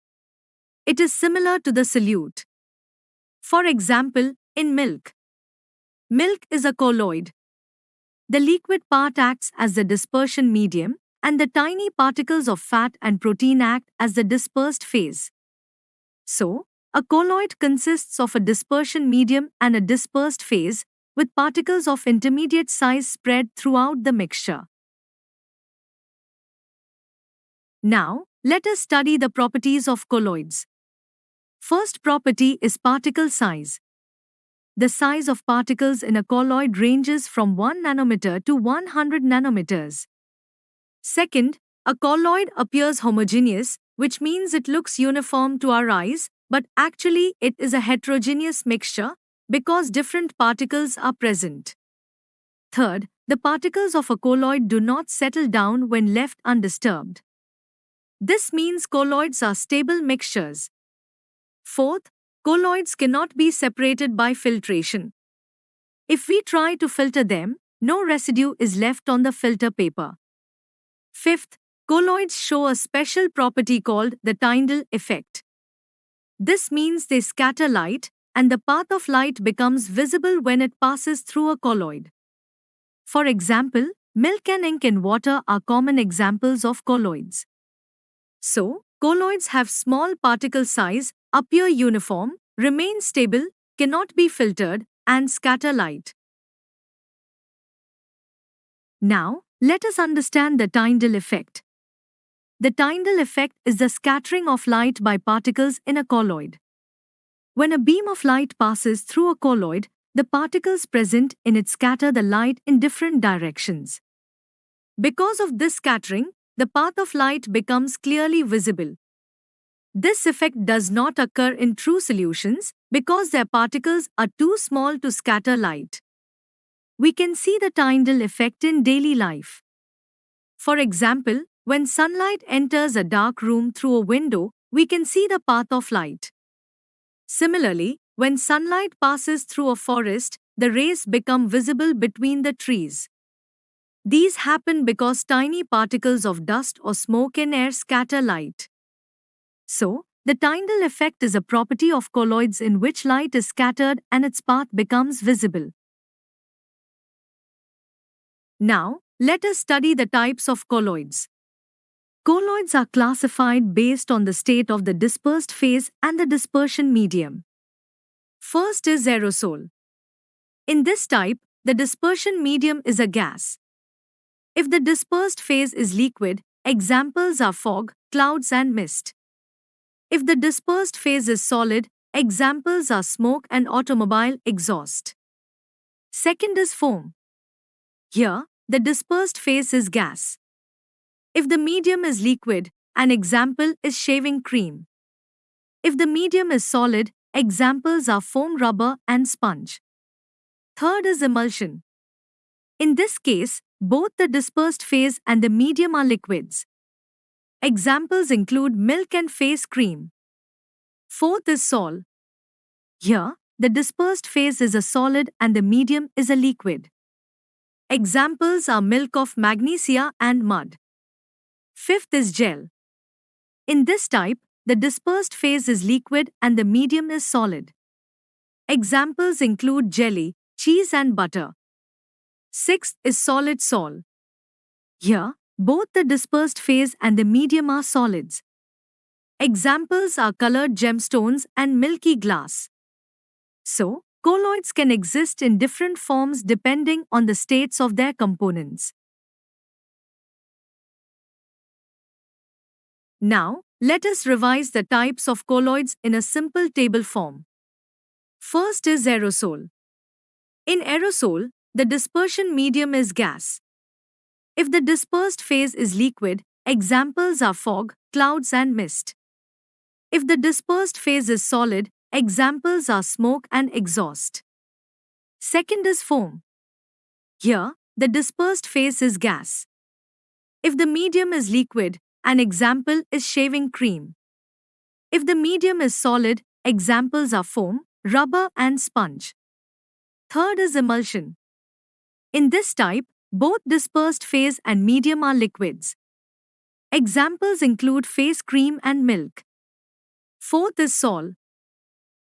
It is similar to the solute. For example, in milk. Milk is a colloid. The liquid part acts as the dispersion medium, and the tiny particles of fat and protein act as the dispersed phase. So, a colloid consists of a dispersion medium and a dispersed phase, with particles of intermediate size spread throughout the mixture. Now, let us study the properties of colloids. First property is particle size. The size of particles in a colloid ranges from 1 nanometer to 100 nanometers. Second, a colloid appears homogeneous, which means it looks uniform to our eyes, but actually it is a heterogeneous mixture because different particles are present. Third, the particles of a colloid do not settle down when left undisturbed. This means colloids are stable mixtures. Fourth, colloids cannot be separated by filtration. If we try to filter them, no residue is left on the filter paper. Fifth, colloids show a special property called the Tyndall effect. This means they scatter light, and the path of light becomes visible when it passes through a colloid. For example, milk and ink in water are common examples of colloids. So, colloids have small particle size, appear uniform, remain stable, cannot be filtered, and scatter light. Now, let us understand the Tyndall effect. The Tyndall effect is the scattering of light by particles in a colloid. When a beam of light passes through a colloid, the particles present in it scatter the light in different directions. Because of this scattering, the path of light becomes clearly visible. This effect does not occur in true solutions because their particles are too small to scatter light. We can see the Tyndall effect in daily life. For example, when sunlight enters a dark room through a window, we can see the path of light. Similarly, when sunlight passes through a forest, the rays become visible between the trees. These happen because tiny particles of dust or smoke in air scatter light. So, the Tyndall effect is a property of colloids in which light is scattered and its path becomes visible. Now, let us study the types of colloids. Colloids are classified based on the state of the dispersed phase and the dispersion medium. First is aerosol. In this type, the dispersion medium is a gas. If the dispersed phase is liquid, examples are fog, clouds, and mist. If the dispersed phase is solid, examples are smoke and automobile exhaust. Second is foam. Here, the dispersed phase is gas. If the medium is liquid, an example is shaving cream. If the medium is solid, examples are foam, rubber, and sponge. Third is emulsion. In this case, both the dispersed phase and the medium are liquids. Examples include milk and face cream. Fourth is sol. Here, the dispersed phase is a solid and the medium is a liquid. Examples are milk of magnesia and mud. Fifth is gel. In this type, the dispersed phase is liquid and the medium is solid. Examples include jelly, cheese, and butter. Sixth is solid sol. Here, both the dispersed phase and the medium are solids. Examples are colored gemstones and milky glass. So, colloids can exist in different forms depending on the states of their components. Now, let us revise the types of colloids in a simple table form. First is aerosol. In aerosol, the dispersion medium is gas. If the dispersed phase is liquid, examples are fog, clouds, and mist. If the dispersed phase is solid, examples are smoke and exhaust. Second is foam. Here, the dispersed phase is gas. If the medium is liquid, an example is shaving cream. If the medium is solid, examples are foam, rubber, and sponge. Third is emulsion. In this type, both dispersed phase and medium are liquids. Examples include face cream and milk. Fourth is sol.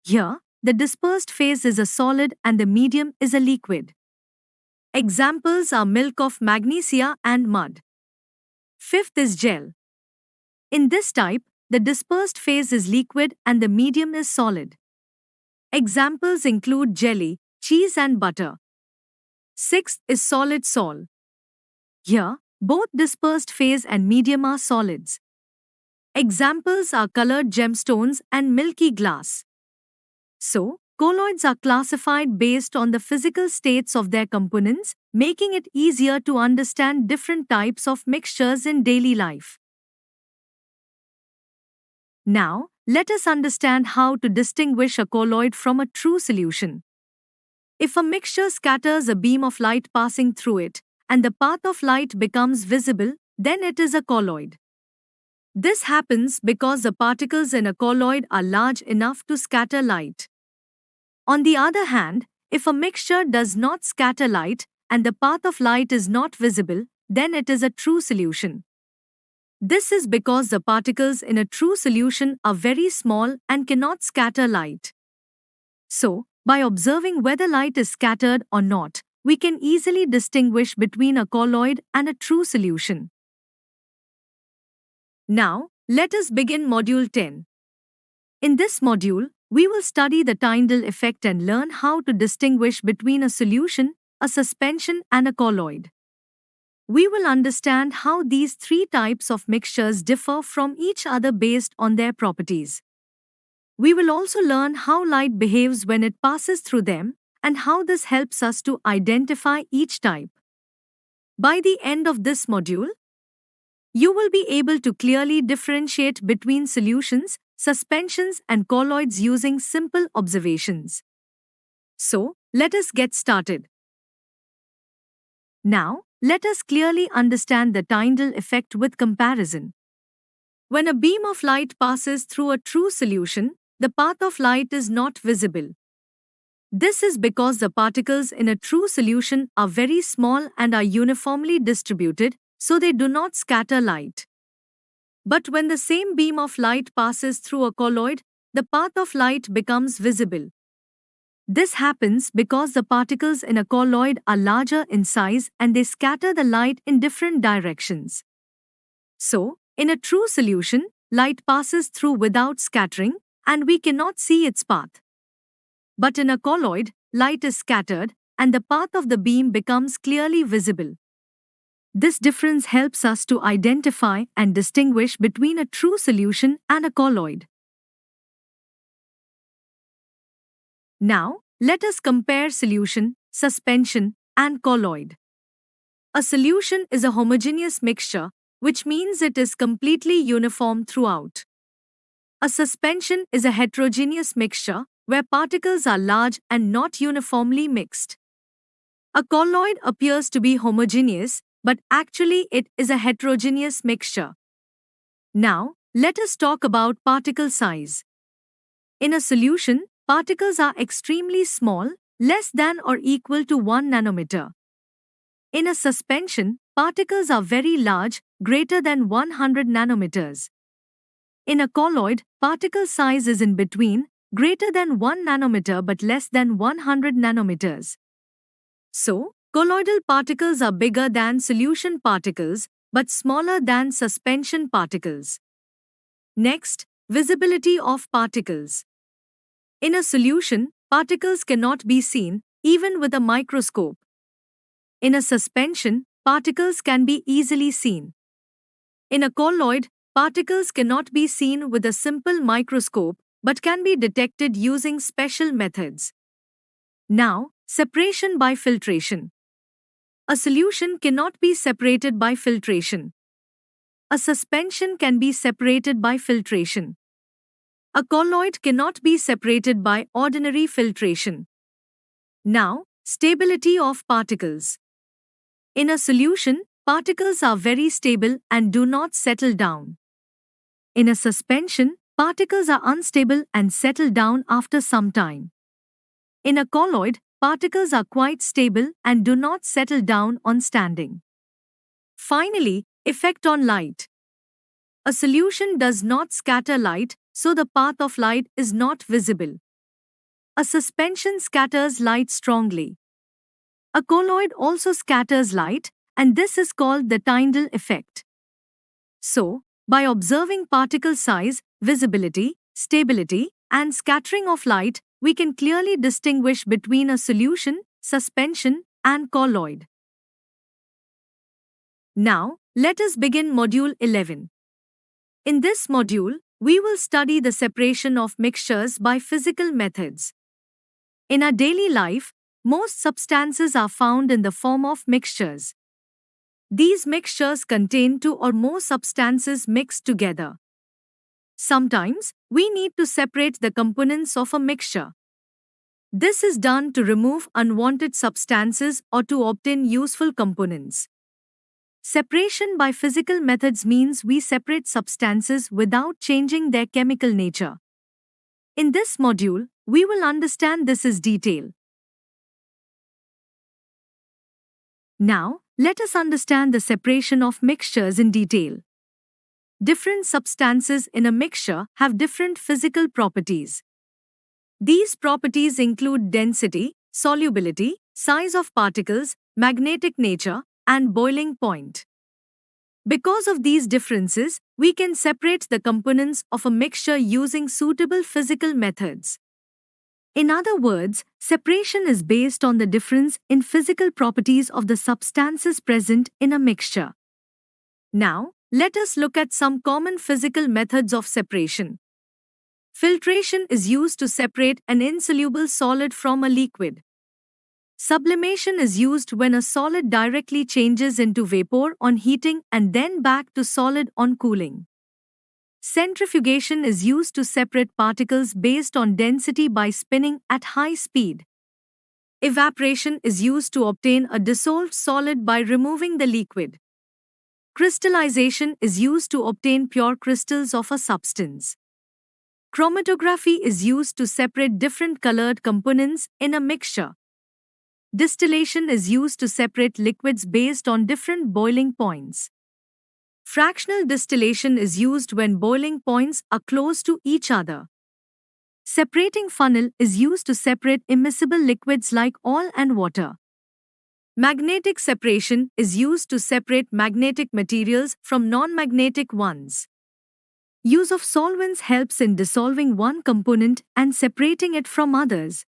Here, the dispersed phase is a solid and the medium is a liquid. Examples are milk of magnesia and mud. Fifth is gel. In this type, the dispersed phase is liquid and the medium is solid. Examples include jelly, cheese, and butter. Sixth is solid sol. Here, both dispersed phase and medium are solids. Examples are colored gemstones and milky glass. So, colloids are classified based on the physical states of their components, making it easier to understand different types of mixtures in daily life. Now, let us understand how to distinguish a colloid from a true solution. If a mixture scatters a beam of light passing through it, and the path of light becomes visible, then it is a colloid. This happens because the particles in a colloid are large enough to scatter light. On the other hand, if a mixture does not scatter light, and the path of light is not visible, then it is a true solution. This is because the particles in a true solution are very small and cannot scatter light. So, by observing whether light is scattered or not, we can easily distinguish between a colloid and a true solution. Now, let us begin Module 10. In this module, we will study the Tyndall effect and learn how to distinguish between a solution, a suspension, and a colloid. We will understand how these three types of mixtures differ from each other based on their properties. We will also learn how light behaves when it passes through them and how this helps us to identify each type. By the end of this module, you will be able to clearly differentiate between solutions, suspensions, and colloids using simple observations. So, let us get started. Now, let us clearly understand the Tyndall effect with comparison. When a beam of light passes through a true solution, the path of light is not visible. This is because the particles in a true solution are very small and are uniformly distributed, so they do not scatter light. But when the same beam of light passes through a colloid, the path of light becomes visible. This happens because the particles in a colloid are larger in size and they scatter the light in different directions. So, in a true solution, light passes through without scattering, and we cannot see its path. But in a colloid, light is scattered, and the path of the beam becomes clearly visible. This difference helps us to identify and distinguish between a true solution and a colloid. Now, let us compare solution, suspension, and colloid. A solution is a homogeneous mixture, which means it is completely uniform throughout. A suspension is a heterogeneous mixture, where particles are large and not uniformly mixed. A colloid appears to be homogeneous, but actually it is a heterogeneous mixture. Now, let us talk about particle size. In a solution, particles are extremely small, less than or equal to 1 nanometer. In a suspension, particles are very large, greater than 100 nanometers. In a colloid, particle size is in between, greater than 1 nanometer but less than 100 nanometers. So, colloidal particles are bigger than solution particles, but smaller than suspension particles. Next, visibility of particles. In a solution, particles cannot be seen, even with a microscope. In a suspension, particles can be easily seen. In a colloid, particles cannot be seen with a simple microscope, but can be detected using special methods. Now, separation by filtration. A solution cannot be separated by filtration. A suspension can be separated by filtration. A colloid cannot be separated by ordinary filtration. Now, stability of particles. In a solution, particles are very stable and do not settle down. In a suspension, particles are unstable and settle down after some time. In a colloid, particles are quite stable and do not settle down on standing. Finally, effect on light. A solution does not scatter light, so the path of light is not visible. A suspension scatters light strongly. A colloid also scatters light, and this is called the Tyndall effect. So, by observing particle size, visibility, stability, and scattering of light, we can clearly distinguish between a solution, suspension, and colloid. Now, let us begin Module 11. In this module, we will study the separation of mixtures by physical methods. In our daily life, most substances are found in the form of mixtures. These mixtures contain two or more substances mixed together. Sometimes, we need to separate the components of a mixture. This is done to remove unwanted substances or to obtain useful components. Separation by physical methods means we separate substances without changing their chemical nature. In this module, we will understand this in detail. Now, let us understand the separation of mixtures in detail. Different substances in a mixture have different physical properties. These properties include density, solubility, size of particles, magnetic nature, and boiling point. Because of these differences, we can separate the components of a mixture using suitable physical methods. In other words, separation is based on the difference in physical properties of the substances present in a mixture. Now, let us look at some common physical methods of separation. Filtration is used to separate an insoluble solid from a liquid. Sublimation is used when a solid directly changes into vapor on heating and then back to solid on cooling. Centrifugation is used to separate particles based on density by spinning at high speed. Evaporation is used to obtain a dissolved solid by removing the liquid. Crystallization is used to obtain pure crystals of a substance. Chromatography is used to separate different colored components in a mixture. Distillation is used to separate liquids based on different boiling points. Fractional distillation is used when boiling points are close to each other. Separating funnel is used to separate immiscible liquids like oil and water. Magnetic separation is used to separate magnetic materials from non-magnetic ones. Use of solvents helps in dissolving one component and separating it from others.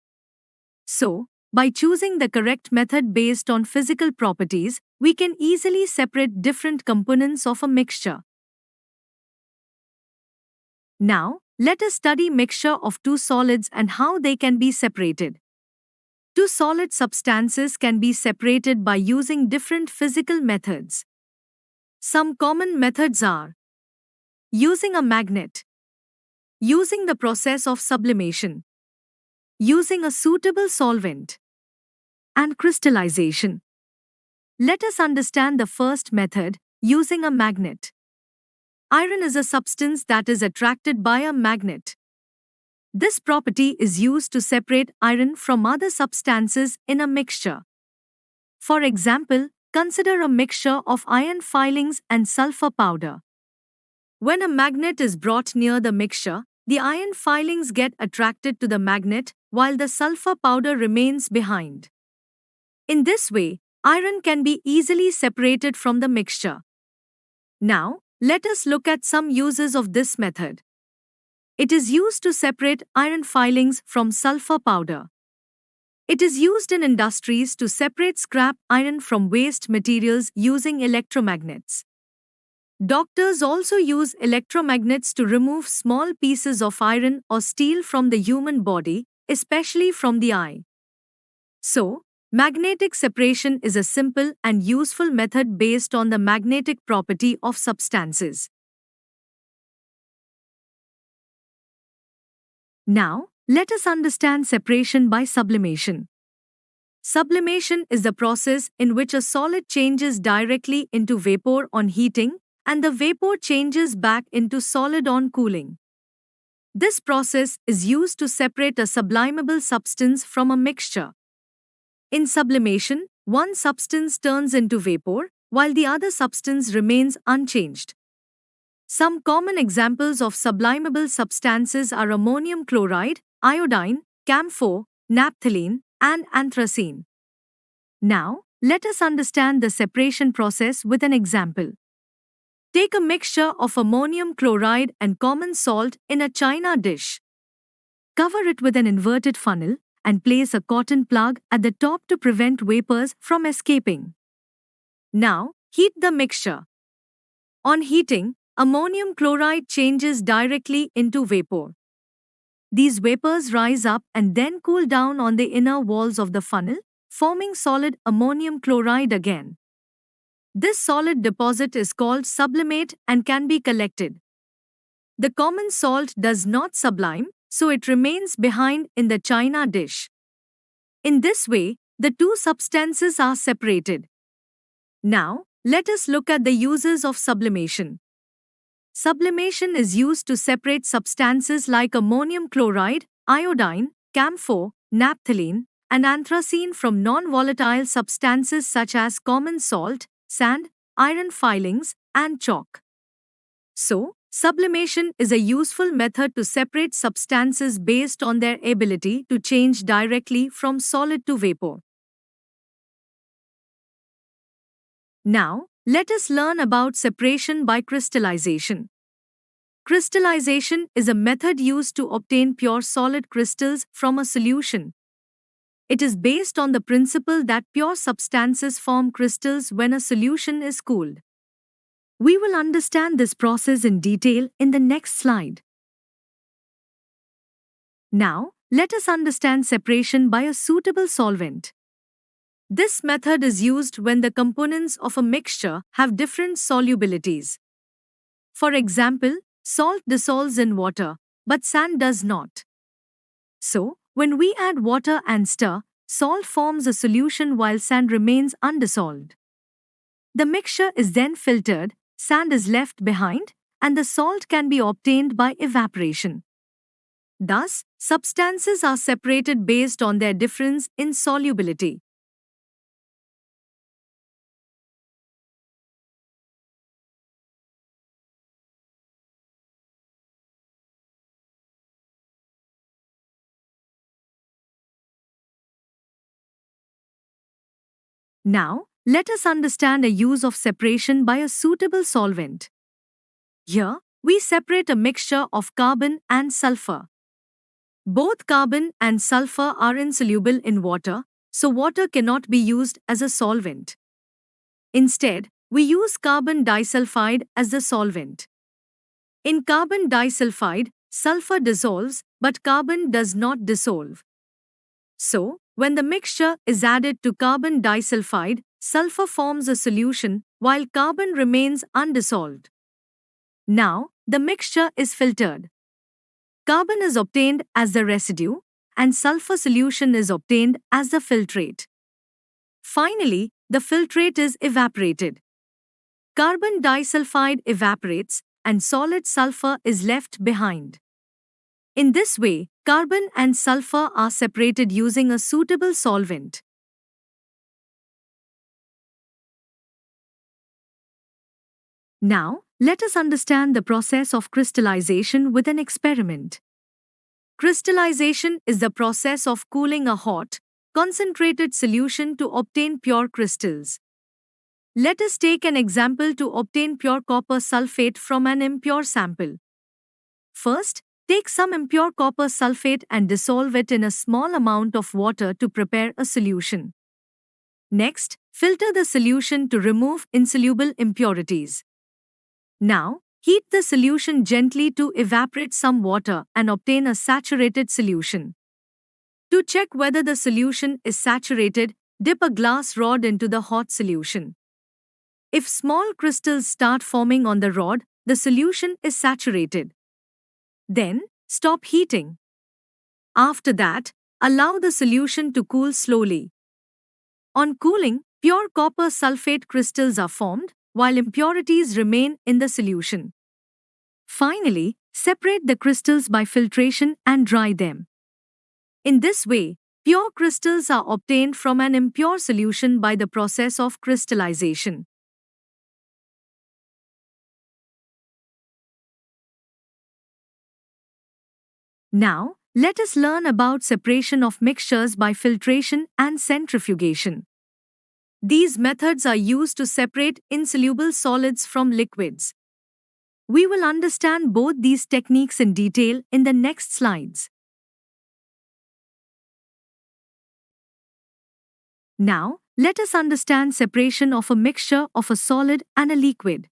So, by choosing the correct method based on physical properties, we can easily separate different components of a mixture. Now, let us study mixture of two solids and how they can be separated. Two solid substances can be separated by using different physical methods. Some common methods are using a magnet, using the process of sublimation, using a suitable solvent, and crystallization. Let us understand the first method, using a magnet. Iron is a substance that is attracted by a magnet. This property is used to separate iron from other substances in a mixture. For example, consider a mixture of iron filings and sulfur powder. When a magnet is brought near the mixture, the iron filings get attracted to the magnet while the sulfur powder remains behind. In this way, iron can be easily separated from the mixture. Now, let us look at some uses of this method. It is used to separate iron filings from sulfur powder. It is used in industries to separate scrap iron from waste materials using electromagnets. Doctors also use electromagnets to remove small pieces of iron or steel from the human body, especially from the eye. So, magnetic separation is a simple and useful method based on the magnetic property of substances. Now, let us understand separation by sublimation. Sublimation is the process in which a solid changes directly into vapor on heating, and the vapor changes back into solid on cooling. This process is used to separate a sublimable substance from a mixture. In sublimation, one substance turns into vapor, while the other substance remains unchanged. Some common examples of sublimable substances are ammonium chloride, iodine, camphor, naphthalene, and anthracene. Now, let us understand the separation process with an example. Take a mixture of ammonium chloride and common salt in a china dish. Cover it with an inverted funnel and place a cotton plug at the top to prevent vapors from escaping. Now, heat the mixture. On heating, ammonium chloride changes directly into vapor. These vapors rise up and then cool down on the inner walls of the funnel, forming solid ammonium chloride again. This solid deposit is called sublimate and can be collected. The common salt does not sublime, so it remains behind in the china dish. In this way, the two substances are separated. Now, let us look at the uses of sublimation. Sublimation is used to separate substances like ammonium chloride, iodine, camphor, naphthalene, and anthracene from non-volatile substances such as common salt, sand, iron filings, and chalk. So, sublimation is a useful method to separate substances based on their ability to change directly from solid to vapor. Now, let us learn about separation by crystallization. Crystallization is a method used to obtain pure solid crystals from a solution. It is based on the principle that pure substances form crystals when a solution is cooled. We will understand this process in detail in the next slide. Now, let us understand separation by a suitable solvent. This method is used when the components of a mixture have different solubilities. For example, salt dissolves in water, but sand does not. So, when we add water and stir, salt forms a solution while sand remains undissolved. The mixture is then filtered, sand is left behind, and the salt can be obtained by evaporation. Thus, substances are separated based on their difference in solubility. Now, let us understand the use of separation by a suitable solvent. Here, we separate a mixture of carbon and sulfur. Both carbon and sulfur are insoluble in water, so water cannot be used as a solvent. Instead, we use carbon disulfide as the solvent. In carbon disulfide, sulfur dissolves, but carbon does not dissolve. So, when the mixture is added to carbon disulfide, sulfur forms a solution while carbon remains undissolved. Now, the mixture is filtered. Carbon is obtained as the residue, and sulfur solution is obtained as the filtrate. Finally, the filtrate is evaporated. Carbon disulfide evaporates, and solid sulfur is left behind. In this way, carbon and sulfur are separated using a suitable solvent. Now, let us understand the process of crystallization with an experiment. Crystallization is the process of cooling a hot, concentrated solution to obtain pure crystals. Let us take an example to obtain pure copper sulfate from an impure sample. First, take some impure copper sulfate and dissolve it in a small amount of water to prepare a solution. Next, filter the solution to remove insoluble impurities. Now, heat the solution gently to evaporate some water and obtain a saturated solution. To check whether the solution is saturated, dip a glass rod into the hot solution. If small crystals start forming on the rod, the solution is saturated. Then, stop heating. After that, allow the solution to cool slowly. On cooling, pure copper sulfate crystals are formed, while impurities remain in the solution. Finally, separate the crystals by filtration and dry them. In this way, pure crystals are obtained from an impure solution by the process of crystallization. Now, let us learn about separation of mixtures by filtration and centrifugation. These methods are used to separate insoluble solids from liquids. We will understand both these techniques in detail in the next slides. Now, let us understand separation of a mixture of a solid and a liquid.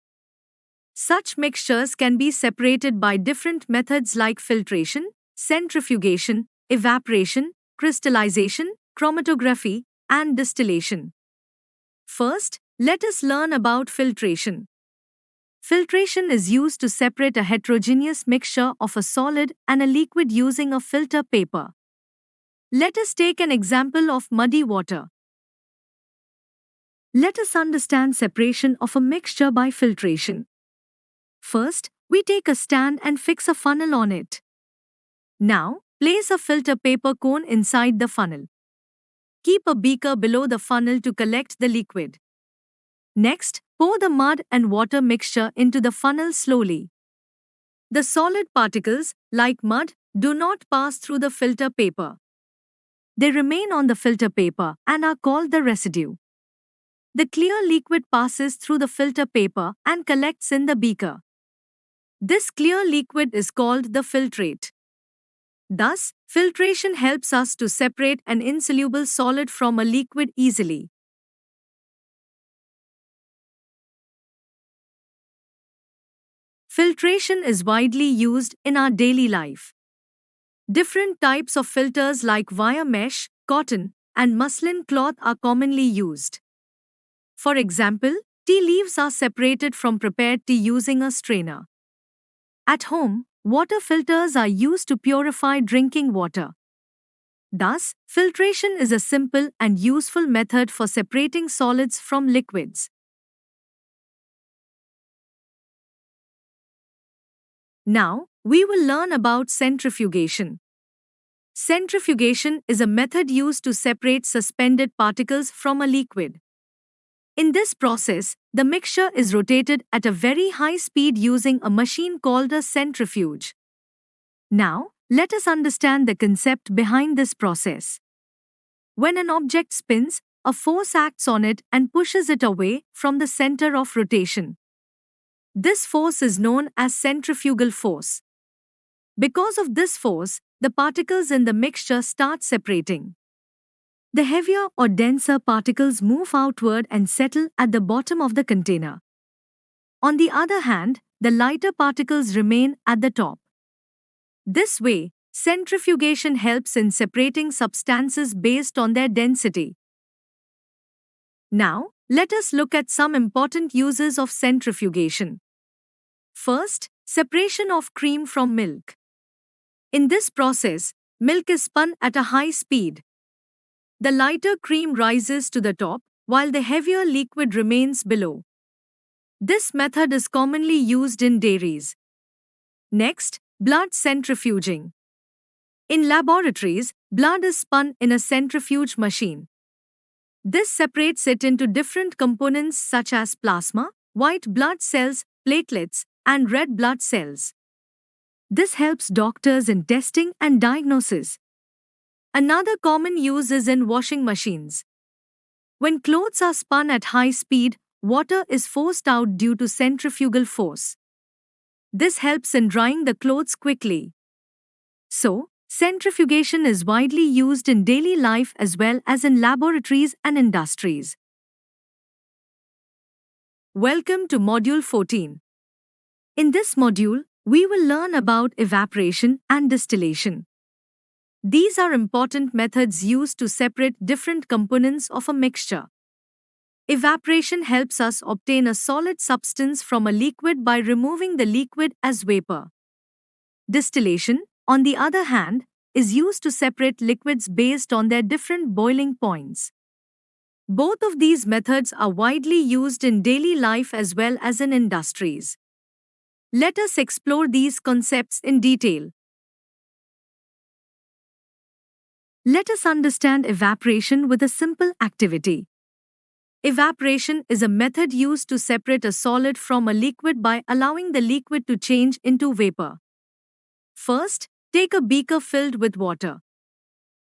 Such mixtures can be separated by different methods like filtration, centrifugation, evaporation, crystallization, chromatography, and distillation. First, let us learn about filtration. Filtration is used to separate a heterogeneous mixture of a solid and a liquid using a filter paper. Let us take an example of muddy water. Let us understand separation of a mixture by filtration. First, we take a stand and fix a funnel on it. Now, place a filter paper cone inside the funnel. Keep a beaker below the funnel to collect the liquid. Next, pour the mud and water mixture into the funnel slowly. The solid particles, like mud, do not pass through the filter paper. They remain on the filter paper and are called the residue. The clear liquid passes through the filter paper and collects in the beaker. This clear liquid is called the filtrate. Thus, filtration helps us to separate an insoluble solid from a liquid easily. Filtration is widely used in our daily life. Different types of filters like wire mesh, cotton, and muslin cloth are commonly used. For example, tea leaves are separated from prepared tea using a strainer. At home, water filters are used to purify drinking water. Thus, filtration is a simple and useful method for separating solids from liquids. Now, we will learn about centrifugation. Centrifugation is a method used to separate suspended particles from a liquid. In this process, the mixture is rotated at a very high speed using a machine called a centrifuge. Now, let us understand the concept behind this process. When an object spins, a force acts on it and pushes it away from the center of rotation. This force is known as centrifugal force. Because of this force, the particles in the mixture start separating. The heavier or denser particles move outward and settle at the bottom of the container. On the other hand, the lighter particles remain at the top. This way, centrifugation helps in separating substances based on their density. Now, let us look at some important uses of centrifugation. First, separation of cream from milk. In this process, milk is spun at a high speed. The lighter cream rises to the top, while the heavier liquid remains below. This method is commonly used in dairies. Next, blood centrifuging. In laboratories, blood is spun in a centrifuge machine. This separates it into different components such as plasma, white blood cells, platelets, and red blood cells. This helps doctors in testing and diagnosis. Another common use is in washing machines. When clothes are spun at high speed, water is forced out due to centrifugal force. This helps in drying the clothes quickly. So, centrifugation is widely used in daily life as well as in laboratories and industries. Welcome to Module 14. In this module, we will learn about evaporation and distillation. These are important methods used to separate different components of a mixture. Evaporation helps us obtain a solid substance from a liquid by removing the liquid as vapor. Distillation, on the other hand, is used to separate liquids based on their different boiling points. Both of these methods are widely used in daily life as well as in industries. Let us explore these concepts in detail. Let us understand evaporation with a simple activity. Evaporation is a method used to separate a solid from a liquid by allowing the liquid to change into vapor. First, take a beaker filled with water.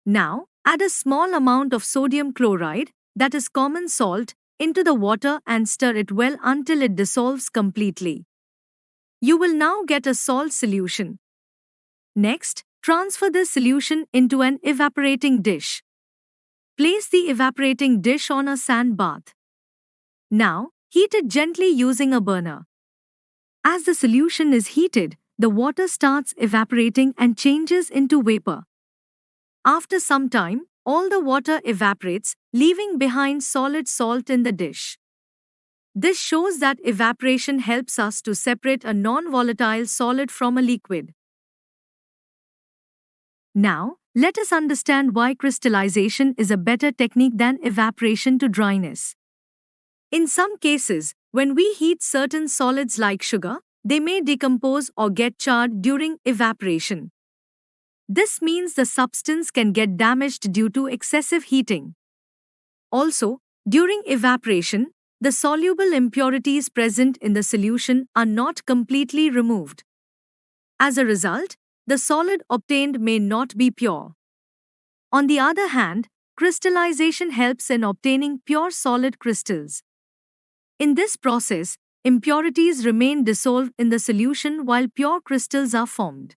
Now, add a small amount of sodium chloride, that is common salt, into the water and stir it well until it dissolves completely. You will now get a salt solution. Next, transfer this solution into an evaporating dish. Place the evaporating dish on a sand bath. Now, heat it gently using a burner. As the solution is heated, the water starts evaporating and changes into vapor. After some time, all the water evaporates, leaving behind solid salt in the dish. This shows that evaporation helps us to separate a non-volatile solid from a liquid. Now, let us understand why crystallization is a better technique than evaporation to dryness. In some cases, when we heat certain solids like sugar, they may decompose or get charred during evaporation. This means the substance can get damaged due to excessive heating. Also, during evaporation, the soluble impurities present in the solution are not completely removed. As a result, the solid obtained may not be pure. On the other hand, crystallization helps in obtaining pure solid crystals. In this process, impurities remain dissolved in the solution while pure crystals are formed.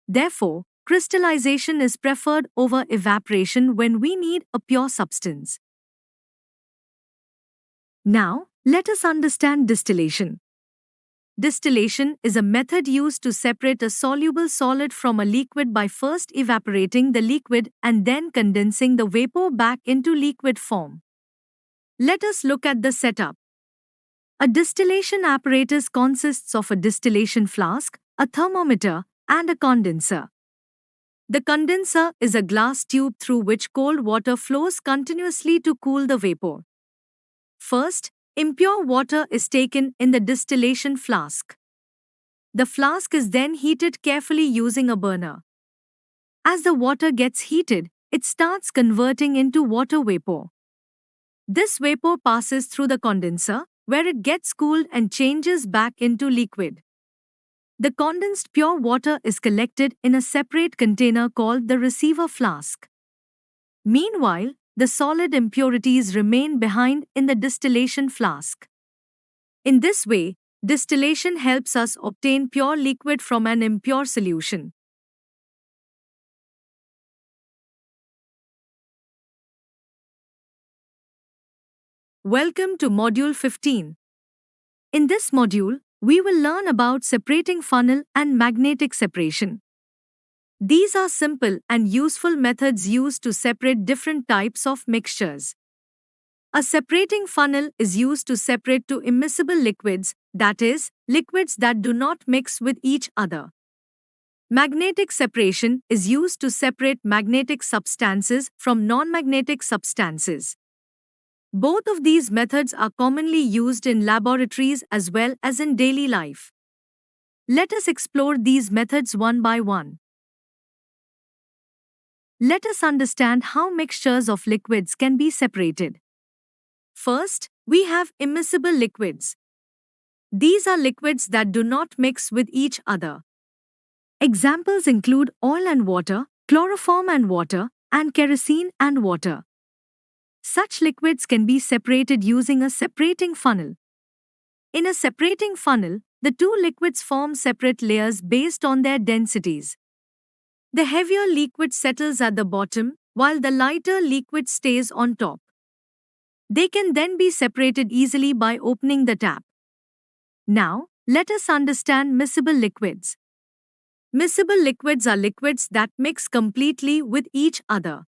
Therefore, crystallization is preferred over evaporation when we need a pure substance. Now, let us understand distillation. Distillation is a method used to separate a soluble solid from a liquid by first evaporating the liquid and then condensing the vapor back into liquid form. Let us look at the setup. A distillation apparatus consists of a distillation flask, a thermometer, and a condenser. The condenser is a glass tube through which cold water flows continuously to cool the vapor. First, impure water is taken in the distillation flask. The flask is then heated carefully using a burner. As the water gets heated, it starts converting into water vapor. This vapor passes through the condenser, where it gets cooled and changes back into liquid. The condensed pure water is collected in a separate container called the receiver flask. Meanwhile, the solid impurities remain behind in the distillation flask. In this way, distillation helps us obtain pure liquid from an impure solution. Welcome to Module 15. In this module, we will learn about separating funnel and magnetic separation. These are simple and useful methods used to separate different types of mixtures. A separating funnel is used to separate two immiscible liquids, that is, liquids that do not mix with each other. Magnetic separation is used to separate magnetic substances from non-magnetic substances. Both of these methods are commonly used in laboratories as well as in daily life. Let us explore these methods one by one. Let us understand how mixtures of liquids can be separated. First, we have immiscible liquids. These are liquids that do not mix with each other. Examples include oil and water, chloroform and water, and kerosene and water. Such liquids can be separated using a separating funnel. In a separating funnel, the two liquids form separate layers based on their densities. The heavier liquid settles at the bottom, while the lighter liquid stays on top. They can then be separated easily by opening the tap. Now, let us understand miscible liquids. Miscible liquids are liquids that mix completely with each other.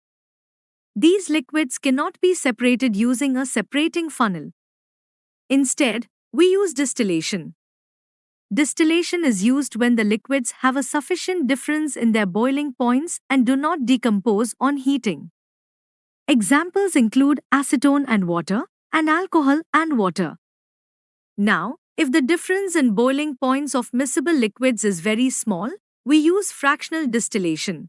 These liquids cannot be separated using a separating funnel. Instead, we use distillation. Distillation is used when the liquids have a sufficient difference in their boiling points and do not decompose on heating. Examples include acetone and water, and alcohol and water. Now, if the difference in boiling points of miscible liquids is very small, we use fractional distillation.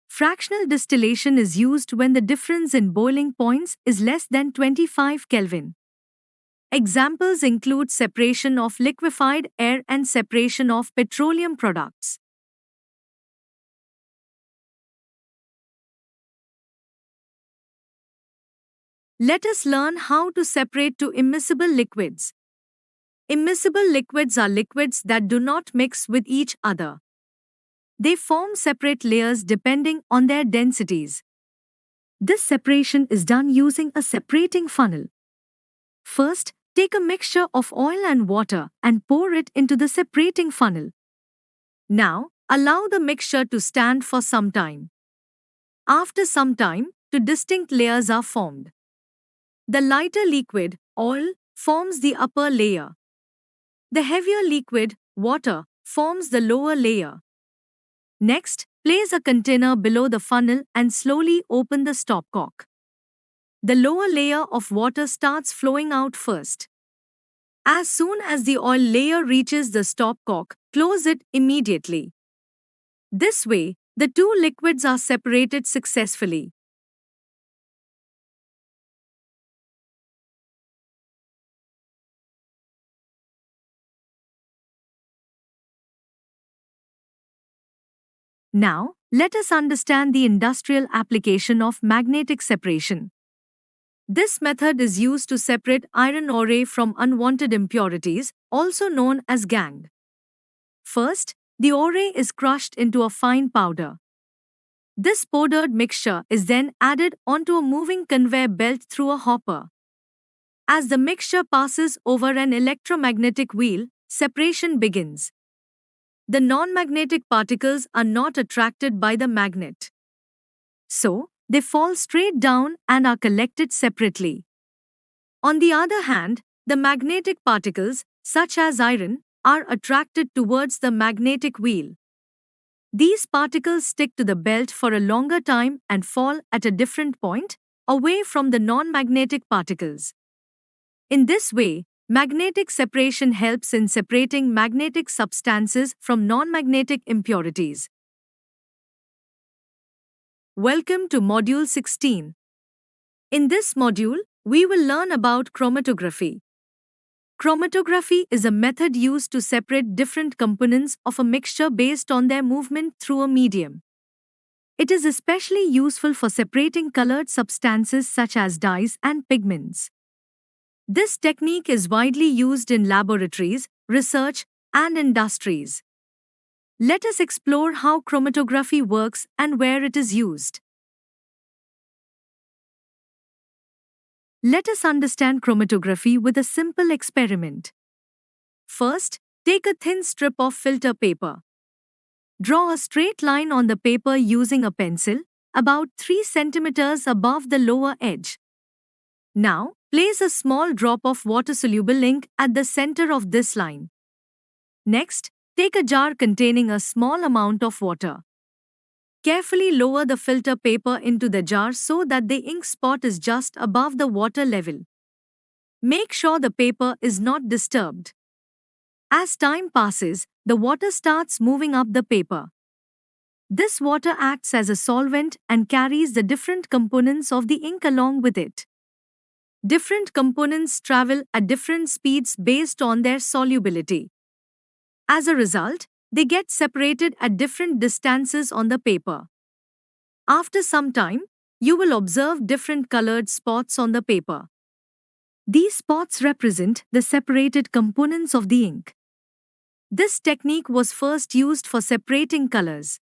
Fractional distillation is used when the difference in boiling points is less than 25 Kelvin. Examples include separation of liquefied air and separation of petroleum products. Let us learn how to separate two immiscible liquids. Immiscible liquids are liquids that do not mix with each other. They form separate layers depending on their densities. This separation is done using a separating funnel. First, take a mixture of oil and water and pour it into the separating funnel. Now, allow the mixture to stand for some time. After some time, two distinct layers are formed. The lighter liquid, oil, forms the upper layer. The heavier liquid, water, forms the lower layer. Next, place a container below the funnel and slowly open the stopcock. The lower layer of water starts flowing out first. As soon as the oil layer reaches the stopcock, close it immediately. This way, the two liquids are separated successfully. Now, let us understand the industrial application of magnetic separation. This method is used to separate iron ore from unwanted impurities, also known as gangue. First, the ore is crushed into a fine powder. This powdered mixture is then added onto a moving conveyor belt through a hopper. As the mixture passes over an electromagnetic wheel, separation begins. The non-magnetic particles are not attracted by the magnet. So, they fall straight down and are collected separately. On the other hand, the magnetic particles, such as iron, are attracted towards the magnetic wheel. These particles stick to the belt for a longer time and fall at a different point, away from the non-magnetic particles. In this way, magnetic separation helps in separating magnetic substances from non-magnetic impurities. Welcome to Module 16. In this module, we will learn about chromatography. Chromatography is a method used to separate different components of a mixture based on their movement through a medium. It is especially useful for separating colored substances such as dyes and pigments. This technique is widely used in laboratories, research, and industries. Let us explore how chromatography works and where it is used. Let us understand chromatography with a simple experiment. First, take a thin strip of filter paper. Draw a straight line on the paper using a pencil, about 3 centimeters above the lower edge. Now, place a small drop of water-soluble ink at the center of this line. Next, take a jar containing a small amount of water. Carefully lower the filter paper into the jar so that the ink spot is just above the water level. Make sure the paper is not disturbed. As time passes, the water starts moving up the paper. This water acts as a solvent and carries the different components of the ink along with it. Different components travel at different speeds based on their solubility. As a result, they get separated at different distances on the paper. After some time, you will observe different colored spots on the paper. These spots represent the separated components of the ink. This technique was first used for separating colors.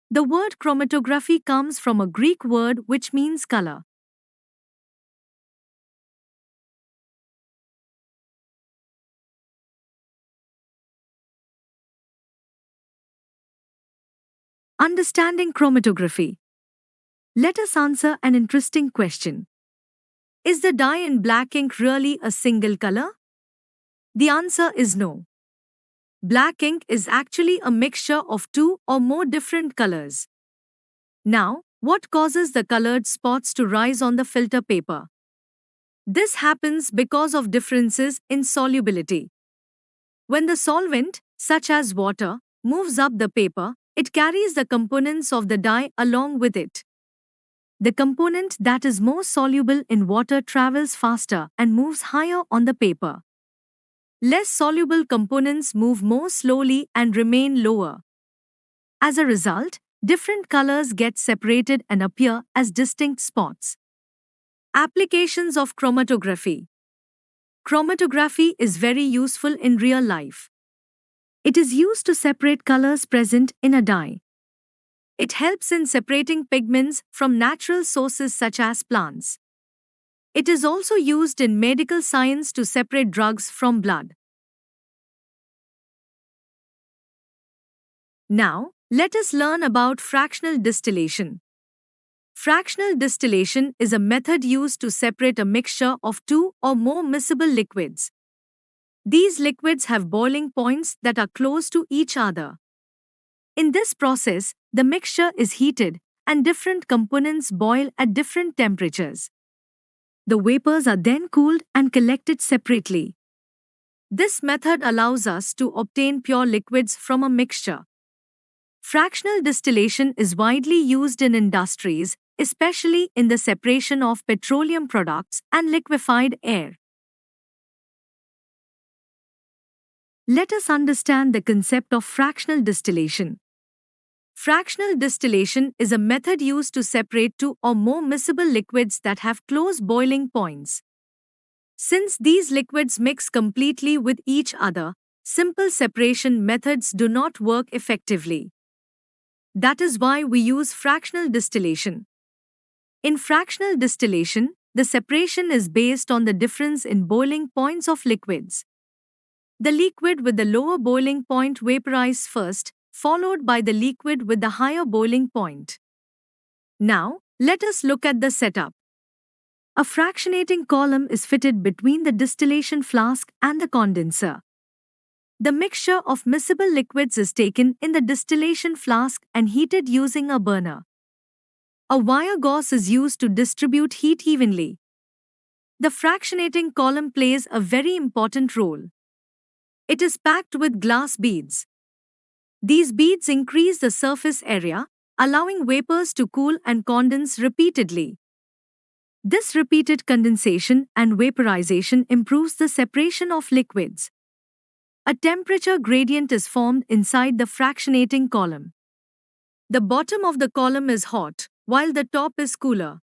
The word chromatography comes from a Greek word which means color. Understanding chromatography. Let us answer an interesting question. Is the dye in black ink really a single color? The answer is no. Black ink is actually a mixture of 2 or more different colors. Now, what causes the colored spots to rise on the filter paper? This happens because of differences in solubility. When the solvent, such as water, moves up the paper, it carries the components of the dye along with it. The component that is more soluble in water travels faster and moves higher on the paper. Less soluble components move more slowly and remain lower. As a result, different colors get separated and appear as distinct spots. Applications of chromatography. Chromatography is very useful in real life. It is used to separate colors present in a dye. It helps in separating pigments from natural sources such as plants. It is also used in medical science to separate drugs from blood. Now, let us learn about fractional distillation. Fractional distillation is a method used to separate a mixture of 2 or more miscible liquids. These liquids have boiling points that are close to each other. In this process, the mixture is heated and different components boil at different temperatures. The vapors are then cooled and collected separately. This method allows us to obtain pure liquids from a mixture. Fractional distillation is widely used in industries, especially in the separation of petroleum products and liquefied air. Let us understand the concept of fractional distillation. Fractional distillation is a method used to separate two or more miscible liquids that have close boiling points. Since these liquids mix completely with each other, simple separation methods do not work effectively. That is why we use fractional distillation. In fractional distillation, the separation is based on the difference in boiling points of liquids. The liquid with the lower boiling point vaporizes first, followed by the liquid with the higher boiling point. Now, let us look at the setup. A fractionating column is fitted between the distillation flask and the condenser. The mixture of miscible liquids is taken in the distillation flask and heated using a burner. A wire gauze is used to distribute heat evenly. The fractionating column plays a very important role. It is packed with glass beads. These beads increase the surface area, allowing vapors to cool and condense repeatedly. This repeated condensation and vaporization improves the separation of liquids. A temperature gradient is formed inside the fractionating column. The bottom of the column is hot, while the top is cooler.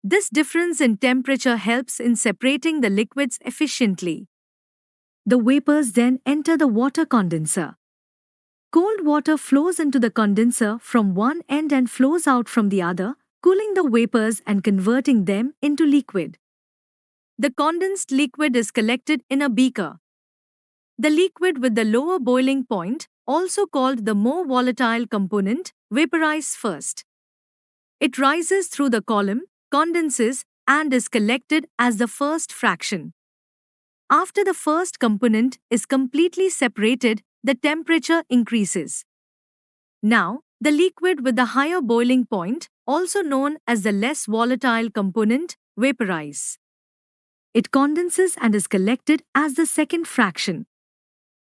This difference in temperature helps in separating the liquids efficiently. The vapors then enter the water condenser. Cold water flows into the condenser from one end and flows out from the other, cooling the vapors and converting them into liquid. The condensed liquid is collected in a beaker. The liquid with the lower boiling point, also called the more volatile component, vaporizes first. It rises through the column, condenses, and is collected as the first fraction. After the first component is completely separated, the temperature increases. Now, the liquid with the higher boiling point, also known as the less volatile component, vaporizes. It condenses and is collected as the second fraction.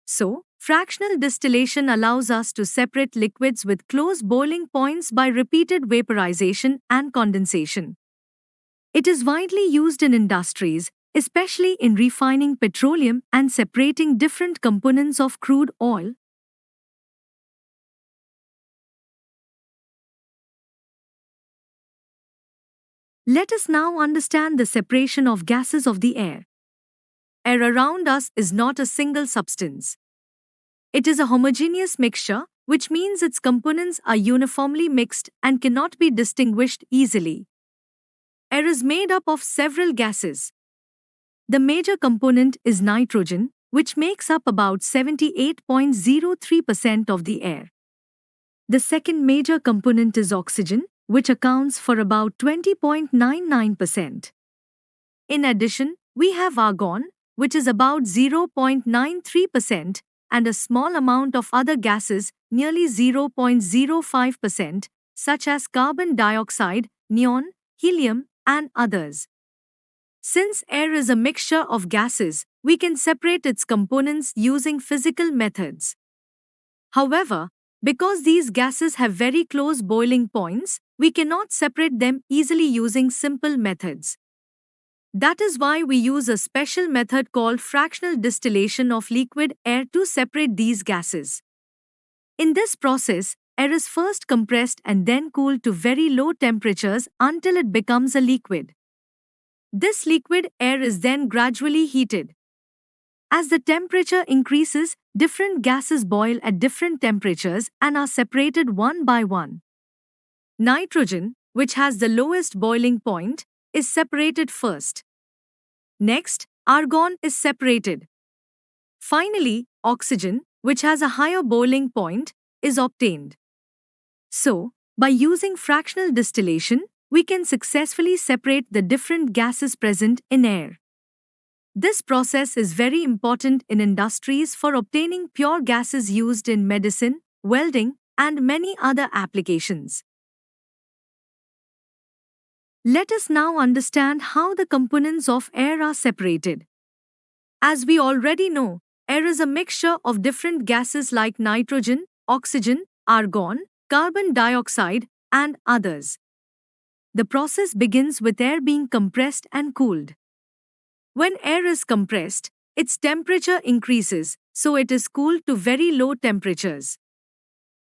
So, fractional distillation allows us to separate liquids with close boiling points by repeated vaporization and condensation. It is widely used in industries, especially in refining petroleum and separating different components of crude oil. Let us now understand the separation of gases of the air. Air around us is not a single substance. It is a homogeneous mixture, which means its components are uniformly mixed and cannot be distinguished easily. Air is made up of several gases. The major component is nitrogen, which makes up about 78.03% of the air. The second major component is oxygen, which accounts for about 20.99%. In addition, we have argon, which is about 0.93%, and a small amount of other gases, nearly 0.05%, such as carbon dioxide, neon, helium, and others. Since air is a mixture of gases, we can separate its components using physical methods. However, because these gases have very close boiling points, we cannot separate them easily using simple methods. That is why we use a special method called fractional distillation of liquid air to separate these gases. In this process, air is first compressed and then cooled to very low temperatures until it becomes a liquid. This liquid air is then gradually heated. As the temperature increases, different gases boil at different temperatures and are separated one by one. Nitrogen, which has the lowest boiling point, is separated first. Next, argon is separated. Finally, oxygen, which has a higher boiling point, is obtained. So, by using fractional distillation, we can successfully separate the different gases present in air. This process is very important in industries for obtaining pure gases used in medicine, welding, and many other applications. Let us now understand how the components of air are separated. As we already know, air is a mixture of different gases like nitrogen, oxygen, argon, carbon dioxide, and others. The process begins with air being compressed and cooled. When air is compressed, its temperature increases, so it is cooled to very low temperatures.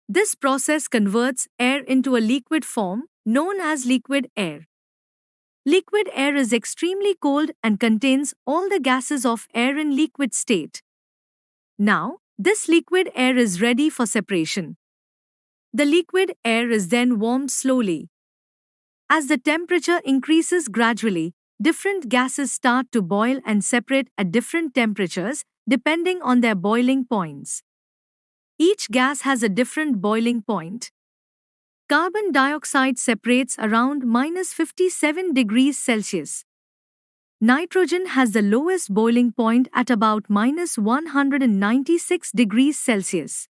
This process converts air into a liquid form known as liquid air. Liquid air is extremely cold and contains all the gases of air in liquid state. Now, this liquid air is ready for separation. The liquid air is then warmed slowly. As the temperature increases gradually, different gases start to boil and separate at different temperatures depending on their boiling points. Each gas has a different boiling point. Carbon dioxide separates around -57 degrees Celsius. Nitrogen has the lowest boiling point at about -196 degrees Celsius.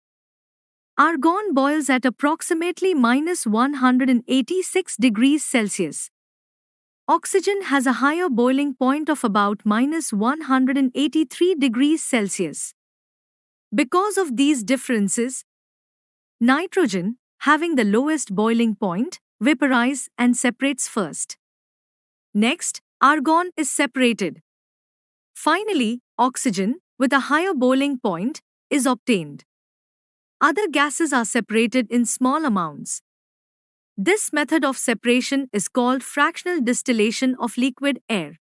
Argon boils at approximately -186 degrees Celsius. Oxygen has a higher boiling point of about -183 degrees Celsius. Because of these differences, nitrogen, having the lowest boiling point, vaporizes and separates first. Next, argon is separated. Finally, oxygen, with a higher boiling point, is obtained. Other gases are separated in small amounts. This method of separation is called fractional distillation of liquid air.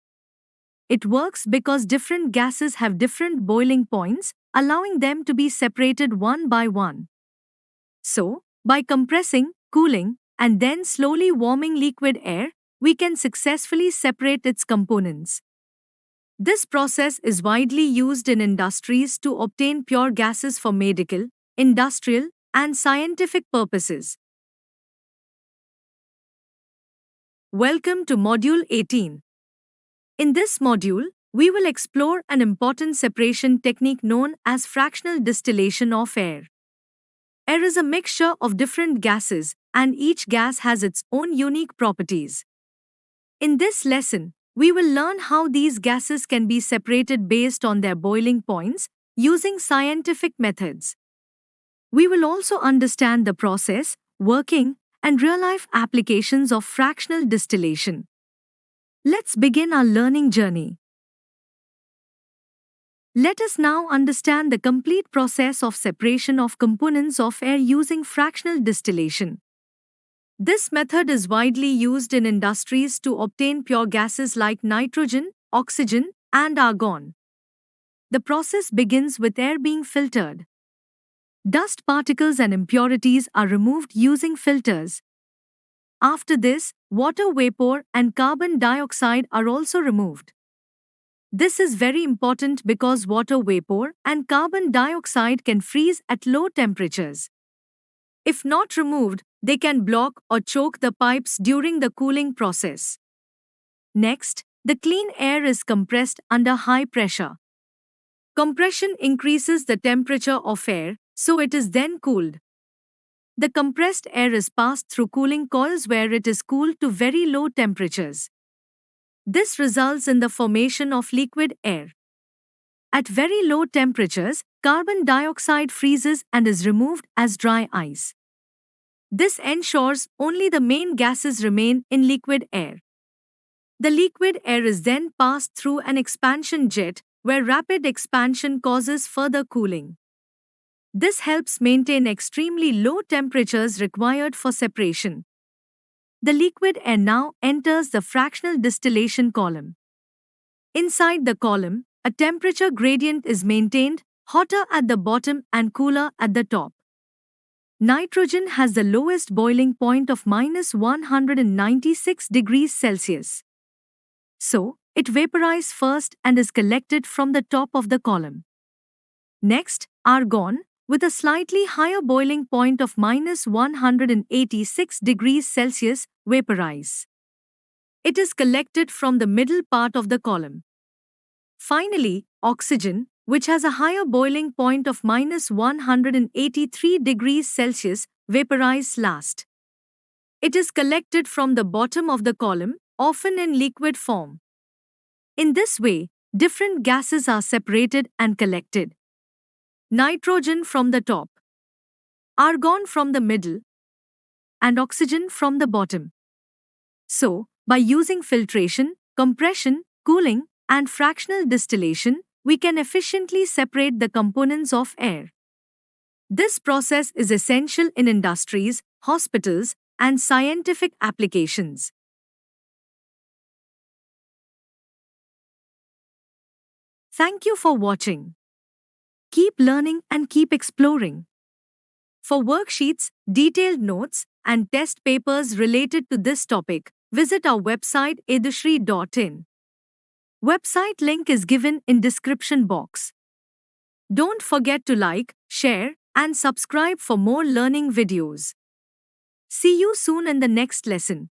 It works because different gases have different boiling points, allowing them to be separated one by one. So, by compressing, cooling, and then slowly warming liquid air, we can successfully separate its components. This process is widely used in industries to obtain pure gases for medical, industrial, and scientific purposes. Welcome to Module 18. In this module, we will explore an important separation technique known as fractional distillation of air. Air is a mixture of different gases, and each gas has its own unique properties. In this lesson, we will learn how these gases can be separated based on their boiling points using scientific methods. We will also understand the process, working, and real-life applications of fractional distillation. Let's begin our learning journey. Let us now understand the complete process of separation of components of air using fractional distillation. This method is widely used in industries to obtain pure gases like nitrogen, oxygen, and argon. The process begins with air being filtered. Dust particles and impurities are removed using filters. After this, water vapor and carbon dioxide are also removed. This is very important because water vapor and carbon dioxide can freeze at low temperatures. If not removed, they can block or choke the pipes during the cooling process. Next, the clean air is compressed under high pressure. Compression increases the temperature of air, so it is then cooled. The compressed air is passed through cooling coils where it is cooled to very low temperatures. This results in the formation of liquid air. At very low temperatures, carbon dioxide freezes and is removed as dry ice. This ensures only the main gases remain in liquid air. The liquid air is then passed through an expansion jet, where rapid expansion causes further cooling. This helps maintain extremely low temperatures required for separation. The liquid air now enters the fractional distillation column. Inside the column, a temperature gradient is maintained, hotter at the bottom and cooler at the top. Nitrogen has the lowest boiling point of -196 degrees Celsius. So, it vaporizes first and is collected from the top of the column. Next, argon, with a slightly higher boiling point of -186 degrees Celsius, vaporizes. It is collected from the middle part of the column. Finally, oxygen, which has a higher boiling point of -183 degrees Celsius, vaporizes last. It is collected from the bottom of the column, often in liquid form. In this way, different gases are separated and collected. Nitrogen from the top, argon from the middle, and oxygen from the bottom. So, by using filtration, compression, cooling, and fractional distillation, we can efficiently separate the components of air. This process is essential in industries, hospitals, and scientific applications. Thank you for watching. Keep learning and keep exploring. For worksheets, detailed notes, and test papers related to this topic, visit our website edushri.in. Website link is given in description box. Don't forget to like, share, and subscribe for more learning videos. See you soon in the next lesson.